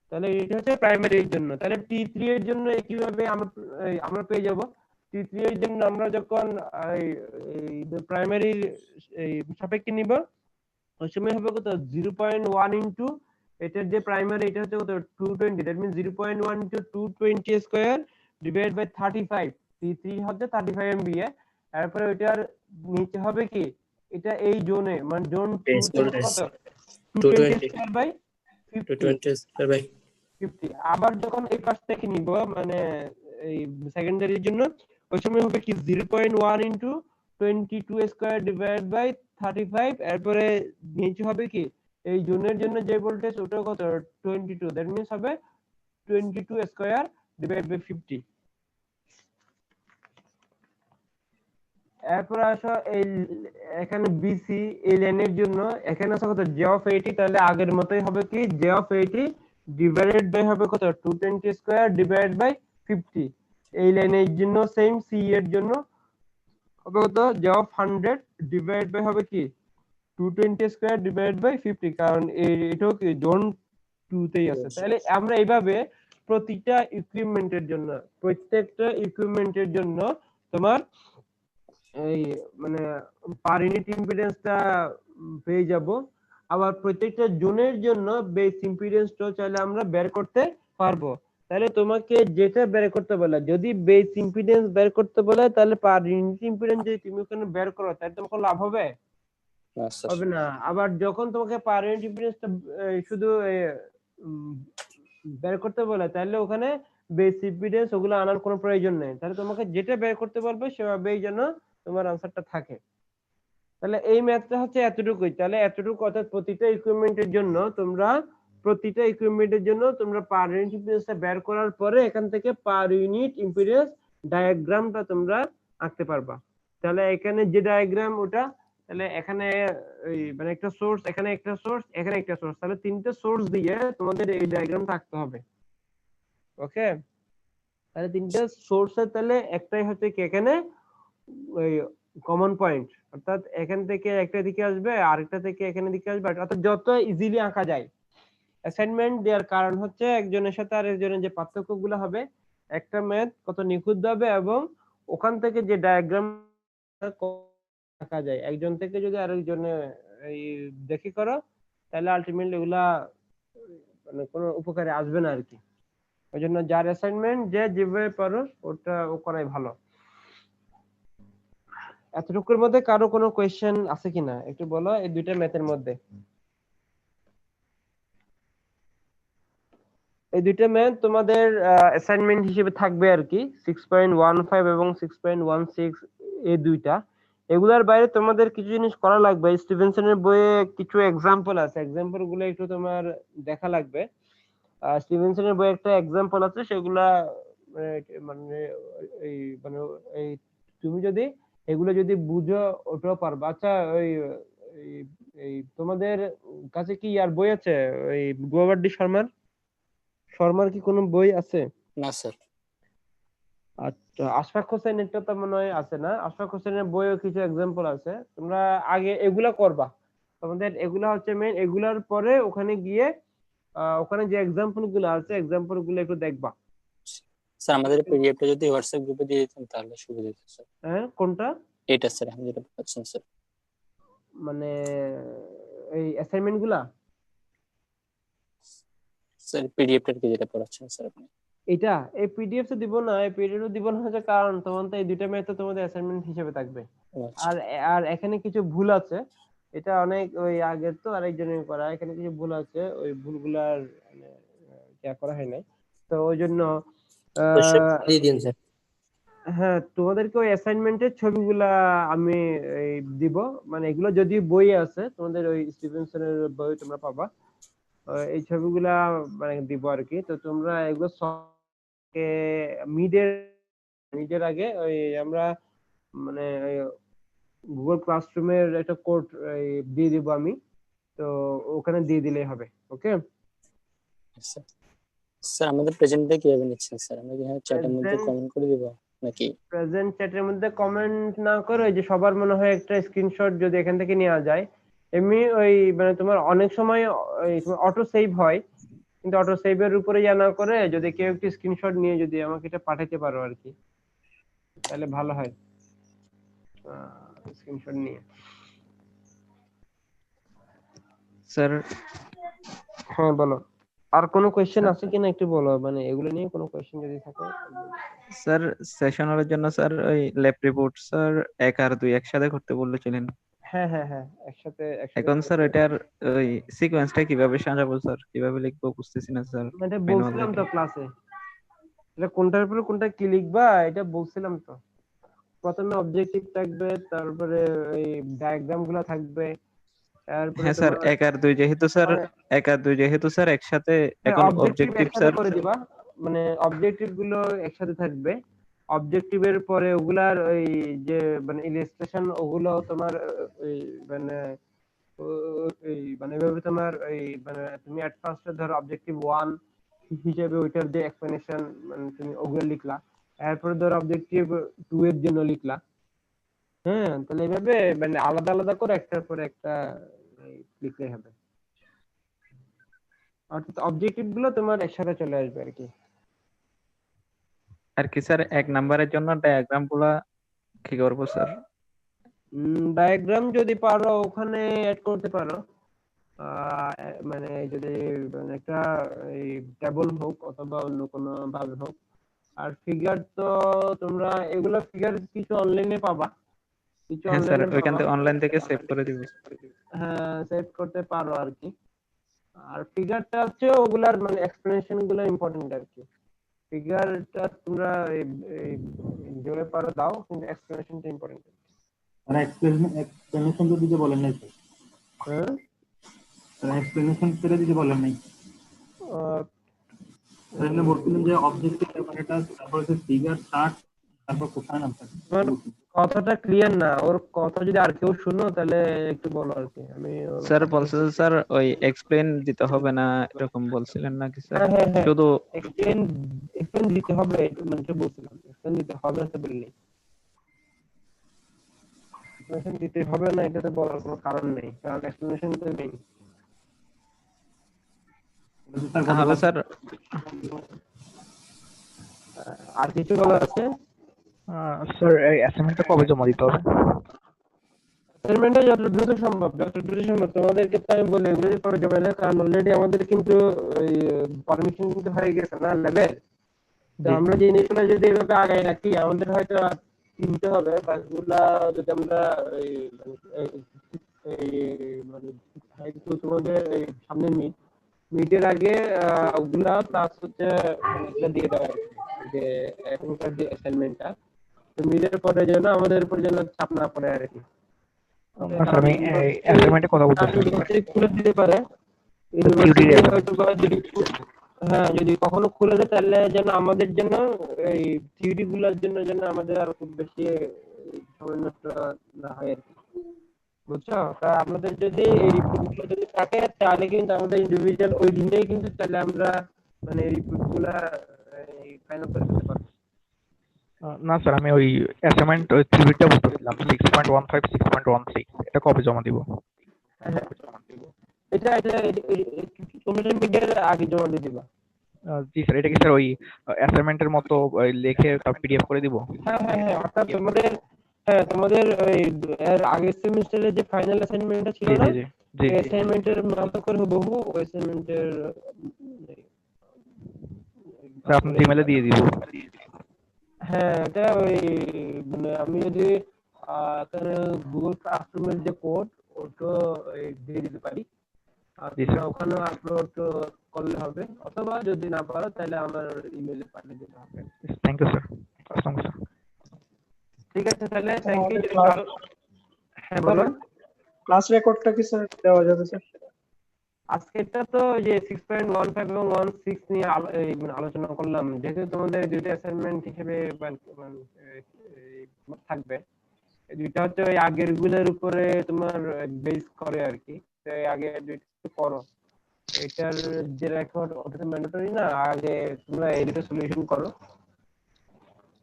তাহলে এটা হচ্ছে প্রাইমারির জন্য। তাহলে T3 এর জন্য কিভাবে আমরা পেয়ে যাব? T3 এর জন্য আমরা যখন প্রাইমারির সাপেক্ষে নিব, ওই সময় হবে কত 0.1 ইনটু এটার যে প্রাইমারি এটা হচ্ছে কত 220, that means 0.1 into 220 square divide by 35। T3 হচ্ছে 35 এমভিএ। তারপরে ওইটার নিচে হবে কি এটা এই জোনে, মানে জোন 2 Base তে হবে voltage কত 220 220 স্কয়ার বাই 50। 220 square by 50 আবার যখন এই পাশ থেকে নিব, মানে এই সেকেন্ডারির জন্য, ওই সময় হবে কি 0.1 ইনটু 22 স্কয়ার ডিভাইড বাই 35। এরপরে নিচে হবে কি এই জোনের জন্য যে ভোল্টেজ ওটা কত 22, দ্যাট মিন্স হবে 22 স্কয়ার ডিভাইড বাই 50। এরপর আসো এই এখানে বিসি এই লাইনের জন্য এখানে আছে কত j অফ 80, তাহলে আগের মতোই হবে কি j অফ 80 ডিভাইডেড বাই হবে কত 220 স্কয়ার ডিভাইড বাই 50। এই লাইনের জন্য সেম সি এর জন্য হবে কত j অফ 100 ডিভাইড বাই হবে কি 220 স্কয়ার ডিভাইড বাই 50, কারণ এটাও কি জোন 2 তেই আছে। তাহলে আমরা এইভাবে প্রত্যেকটা ইকুইপমেন্টের জন্য তোমার এই মানে পার ইউনিট ইম্পিডেন্সটা পেয়ে যাব। আবার প্রত্যেকটা জোনের জন্য বেস ইম্পিডেন্সটা চাইলে আমরা বের করতে পারবো। তাহলে তোমাকে যেটা বের করতে বলে, যদি বেস ইম্পিডেন্স বের করতে বলে তাহলে পার ইউনিট ইম্পিডেন্স যদি তুমি ওখানে বের করো তাহলে তোমার লাভ হবে না, sir. হবে না। আবার যখন তোমাকে পার ইউনিট ইম্পিডেন্সটা শুধু বের করতে বলে তাহলে ওখানে বেস ইম্পিডেন্স ওগুলো আনার কোনো প্রয়োজন নেই। তাহলে তোমাকে যেটা বের করতে বলবে সেভাবেই যেন তোমার আনসারটা থাকে। তাহলে এই ম্যাথটা হচ্ছে এতটুকুই। তাহলে এতটুকু অর্থাৎ প্রতিটা ইকুইপমেন্টের জন্য তোমরা পার ইউনিট ইম্পিডেন্সটা বের করার পরে এখান থেকে পার ইউনিট ইম্পিডেন্স ডায়াগ্রামটা তোমরা আঁকতে পারবা। তাহলে এখানে যে ডায়াগ্রাম ওটা, তাহলে এখানে মানে একটা সোর্স, এখানে একটা সোর্স, এখানে একটা সোর্স, তাহলে তিনটে সোর্স দিয়ে তোমাদের এই ডায়াগ্রামটা আঁকতে হবে। ওকে, তাহলে তিনটে সোর্সের তাহলে একটাই হচ্ছে কি এখানে ওই কমন পয়েন্ট, অর্থাৎ এখান থেকে একটা দিকে আসবে আরেকটা থেকে এখানে দিকে আসবে, অর্থাৎ যত ইজিলি আঁকা যায়। অ্যাসাইনমেন্ট দেওয়ার কারণ হচ্ছে একজনের সাথে আরেকজনের যে পার্থক্যগুলো হবে, একটা ম্যাথ কত নিখুঁত হবে এবং ওখান থেকে যে ডায়াগ্রাম আঁকা যায়, একজন থেকে যদি আরেকজনে এই দেখে করো তাহলে আলটিমেটলি এগুলা মানে কোনো উপকারে আসবে না আর কি। ওই জন্য যার অ্যাসাইনমেন্ট যে যেভাবে পারো ওটা ও করাই ভালো। এতটুকুর মধ্যে কারো কোনো কোয়েশ্চেন আছে কিনা একটু বলো, এই দুইটা ম্যাথের মধ্যে। এই দুইটা ম্যাথ তোমাদের অ্যাসাইনমেন্ট হিসেবে থাকবে আর কি, 6.15 এবং 6.16 এই দুইটা। এগুলার বাইরে তোমাদের কিছু জিনিস করা লাগবে। স্টিভেনসনের বইয়ে কিছু এক্সাম্পল আছে, এক্সাম্পল গুলো একটু তোমার দেখা লাগবে। স্টিভেনসনের বইয়ে একটা এক্সাম্পল আছে, সেগুলা মানে এই মানে এই তুমি যদি এগুলো যদি বুঝো ওটাও পারবা। আচ্ছা ওই এই- এই তোমাদের কাছে কি আর বই আছে ওই গোয়াবার্ডি শর্মার কি কোনো বই আছে? না স্যার। আচ্ছা, আশফাক হোসেনেরটা তো মনে হয় আছে না? আশফাক হোসেনের বইও কিছু এক্সাম্পল আছে, তোমরা আগে এগুলা করবা। তোমাদের এগুলা হচ্ছে মেইন, এগুলার পরে ওখানে গিয়ে ওখানে যে এক্সাম্পল গুলো আছে এক্সাম্পল গুলো একটু দেখবা। স্যার আমাদের পিডিএফটা যদি হোয়াটসঅ্যাপ গ্রুপে দিয়ে দিতেন তাহলে সুবিধা হতো স্যার। হ্যাঁ কোনটা? এটা স্যার আমি যেটা পাচ্ছেন স্যার, মানে এই অ্যাসাইনমেন্ট গুলা? স্যার পিডিএফটা কি যেটা পড়াচ্ছেন স্যার আপনি? এটা এই পিডিএফ তো দিব না, এই পিডিএফ দিব না হচ্ছে কারণ তোমাদের এই দুইটা ম্যাথ তো তোমাদের অ্যাসাইনমেন্ট হিসেবে থাকবে। ও আচ্ছা। আর আর এখানে কিছু ভুল আছে, এটা অনেক ওই আগের তো আরেকজনের করা, এখানে কিছু ভুল আছে, ওই ভুলগুলার মানে যা করা হয় নাই, তো ওই জন্য দিয়ে দিন স্যার। হ্যাঁ তোমাদেরকে ওই অ্যাসাইনমেন্টের ছবিগুলা আমি এই দিব, মানে এগুলো যদি বই আছে তোমাদের ওই স্টিভেনসনের বই তোমরা পাবা, এই ছবিগুলা মানে দিব আর কি। তো তোমরা এগুলো মিডের আগে ওই আমরা মানে গুগল ক্লাসরুমের একটা কোড দিয়ে দিব আমি, তো ওখানে দিয়ে দিলেই হবে। ওকে স্যার আমাদের প্রেজেন্টটা কিভাবে নিচ্ছেন স্যার? আমরা কি চ্যাটের মধ্যে কমেন্ট করে দিব নাকি? প্রেজেন্ট চ্যাটের মধ্যে কমেন্ট না করে ওই যে সবার মনে হয় একটা স্ক্রিনশট যদি এখান থেকে নেওয়া যায়, এমনি ওই মানে তোমার অনেক সময় অটো সেভ হয়, কিন্তু অটো সেভের উপরে ইয়া না করে যদি কেউ একটি স্ক্রিনশট নিয়ে যদি আমাকে এটা পাঠাতে পারো আর কি, তাহলে ভালো হয়। স্ক্রিনশট নিয়ে স্যার। হ্যাঁ বলো, আর কোনো কোয়েশ্চেন আছে কিনা একটু বলো, মানে এগুলো নিয়ে কোনো কোয়েশ্চেন যদি থাকে। স্যার সেশনের জন্য স্যার ওই ল্যাব রিপোর্ট স্যার 1 আর 2 একসাথে করতে বলেছিলেন। হ্যাঁ হ্যাঁ হ্যাঁ একসাথে এখন স্যার এটার ওই সিকোয়েন্সটা কিভাবে সাজাবো স্যার, কিভাবে লিখবো বুঝতেছি না স্যার। এটা বলছিলাম তো ক্লাসে, এটা কোনটার উপরে কোনটা কি লিখবা এটা বলছিলাম তো। প্রথমে অবজেক্টিভ থাকবে, তারপরে এই ডায়াগ্রাম গুলো থাকবে, তারপরে হ্যাঁ স্যার 1 আর 2 যেহেতু স্যার 1 আর 2 যেহেতু স্যার একসাথে, এখন অবজেক্টিভ স্যার করে দিবা, মানে অবজেক্টিভ গুলো একসাথে থাকবে। অবজেক্টিভের পরে ওগুলার ওই যে মানে ইলাস্ট্রেশন ওগুলো তোমার ওই মানে এই মানে এভাবে তোমার ওই মানে তুমি এট ফার্স্টে ধরো অবজেক্টিভ 1 হিসেবে ওইটার যে এক্সপ্লেনেশন মানে তুমি ওগুলো লিখলা, এরপরে ধরো অবজেক্টিভ 2 এর জন্য লিখলা। হ্যাঁ তাহলে এইভাবে মানে আলাদা আলাদা করে একটার পরে একটা লিখলেই হবে, অর্থাৎ অবজেক্টিভ গুলো তোমার একসাথে চলে আসবে আর কি। আর কি স্যার 1 নাম্বারের জন্য ডায়াগ্রাম গুলা কি করবো স্যার? ডায়াগ্রাম যদি পারো ওখানে অ্যাড করতে পারো, মানে যদি মানে একটা এই টেবল হোক অথবা অন্য কোনো ভাবে হোক। আর ফিগার তো তোমরা এগুলা ফিগার কিছু অনলাইনে পাবা, কিছু হ্যাঁ স্যার অনলাইনে ওইখান থেকে অনলাইন থেকে সেভ করে দিব। হ্যাঁ সেভ করতে পারো আর কি। আর ফিগারটা হচ্ছে ওগুলার মানে এক্সপ্লেনেশন গুলো ইম্পর্টেন্ট আর কি। ফিগারটা তোমরা যেভাবে পারো দাও, কিন্তু এক্সপ্লেনেশনটা ইম্পর্টেন্ট। আর এক্সপ্লেনেশন তো দিতে বলেন নাই স্যার। হ্যাঁ এক্সপ্লেনেশন করে দিতে বলেন নাই। তাহলে বলছিলেন যে অবজেক্টিভ ব্যাপারটা, তারপর হচ্ছে ফিগার চার্ট, তারপর কোশ্চেন আনসার। কথাটা ক্লিয়ার না, ওর কথা যদি আর কেউ শুনো তাহলে একটু বলো আর কি। আমি স্যার বলছে স্যার ওই এক্সপ্লেন দিতে হবে না এরকম বলছিলেন নাকি স্যার? হ্যাঁ শুধু এক্সপ্লেন দিতে হবে মানে কি বলছিলাম, এক্সপ্লেন দিতে হবে না তো বললি, এক্সপ্লেনেশন দিতে হবে না এটা তো বলার কোনো কারণ নেই, কারণ এক্সপ্লেনেশন তো নেই। তাহলে স্যার আর কিছু বলার আছে? স্যার এই অ্যাসাইনমেন্টটা কবে জমা দিতে হবে? অ্যাসাইনমেন্টটা যত দ্রুত সম্ভব তোমাদেরকে তো আমি বলি এগুলো পরে জমা দেয়, কারণ অলরেডি আমাদের কিন্তু ওই পারমিশন কিন্তু হয়ে গেছে না ল্যাবের। তো আমরা যে জিনিসগুলো যদি এভাবে আগায় রাখি আমাদের হয়তো কিনতে হবে বাসগুলা যদি আমরা মানে তোমাদের এই সামনের মিটের আগে ওগুলা প্লাস হচ্ছে দিয়ে দেওয়া যে এখনকার যে অ্যাসাইনমেন্টটা মিটের পরে যেন আমাদের উপর যেন চাপ না পড়ে আর কি। স্যার আমি অ্যাসাইনমেন্টে কথা বলতেছি খুলে দিতে পারে হ্যাঁ, যদি কখনো খুলে দেয় তাহলে যেন আমাদের জন্য এই থিওরি গুলার জন্য যেন আমাদের আর খুব বেশি সময় নষ্ট না হয় আর কি, বুঝছো? তা আমাদের যদি এই রিপোর্ট গুলো যদি থাকে তাহলে কিন্তু আমাদের ইন্ডিভিজুয়াল ওই দিনেই কিন্তু তাহলে আমরা মানে রিপোর্ট গুলা ফাইনাল করে ফেলতে পারবো। না স্যার আমি ওই অ্যাসাইনমেন্ট ওই থিওরিটা বলতেছিলাম 6.15 6.16 এটা কবে জমা দিব? এটা তোমরা মিডিয়ার আগে জমা দিয়ে দিবা। জি স্যার, এটা কি স্যার ওই অ্যাসাইনমেন্টের মতো লিখে পিডিএফ করে দিব? হ্যাঁ, অর্থাৎ তোমাদের ওই এর আগের সেমিস্টারের যে ফাইনাল অ্যাসাইনমেন্টটা ছিল না, জি অ্যাসাইনমেন্টের মতো করে হুবহু ওই অ্যাসাইনমেন্টের স্যার আপনি ইমেলে দিয়ে দিব। হ্যাঁ, এটা ওই মানে আমি যদি গুগল ক্লাসরুমের যে কোড ওটা দিয়ে দিতে পারি, আর ওখানে আপলোড করলে হবে, অথবা যদি না পারো তাহলে আমার ইমেলে পাঠিয়ে দিতে হবে। Thank you sir. আসসালামু আলাইকুম। ঠিক আছে তাহলে, থ্যাংক ইউ। হ্যাঁ বলুন। ক্লাস রেকর্ডটা কি স্যার দেওয়া যাবে স্যার? আজকেরটা তো যে 6.15 এবং 16 নিয়ে আলোচনা করলাম, যেহেতু তোমাদের দুইটা অ্যাসাইনমেন্ট হিসেবে থাকবে, দুইটা হচ্ছে ওই আগের গুলোর উপরে তোমার বেস করে আর কি। আগে দুইটা করো, এটার যে রেকর্ড ওটা তো ম্যান্ডেটরি না, আগে তোমরা এই দুটো সলিউশন করো,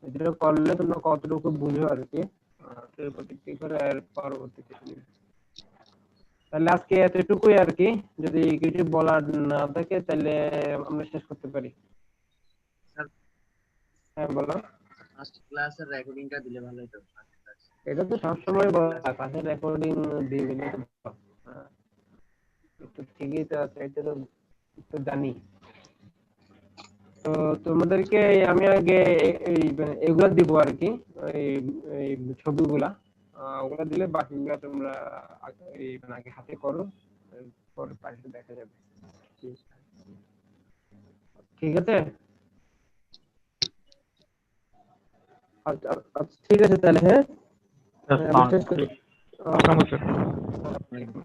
এটা করলে তোমরা কতটুকু বুঝো আর কি, কি করে আর পরবর্তীতে। তাহলে আজকে এতটুকুই আর কি, যদি কিছু বলার না থাকে তাহলে আমরা শেষ করতে পারি। হ্যাঁ বলো। ফার্স্ট ক্লাসের রেকর্ডিংটা দিলে ভালো হতো। এটা তো সবসময় বলা, ক্লাসের রেকর্ডিং দিয়ে দিলে তো ঠিকই তো আছে, এটা তো জানি। তো তোমাদেরকে আমি আগে এগুলা দিব আর কি, এই ছবিগুলা ওগুলা দিলে বাকিগুলা তোমরা আগে হাতে করো, পরে পাশে দেখা যাবে। ঠিক আছে, আচ্ছা ঠিক আছে তাহলে। হ্যাঁ, আসসালামু আলাইকুম। আসসালামু আলাইকুম।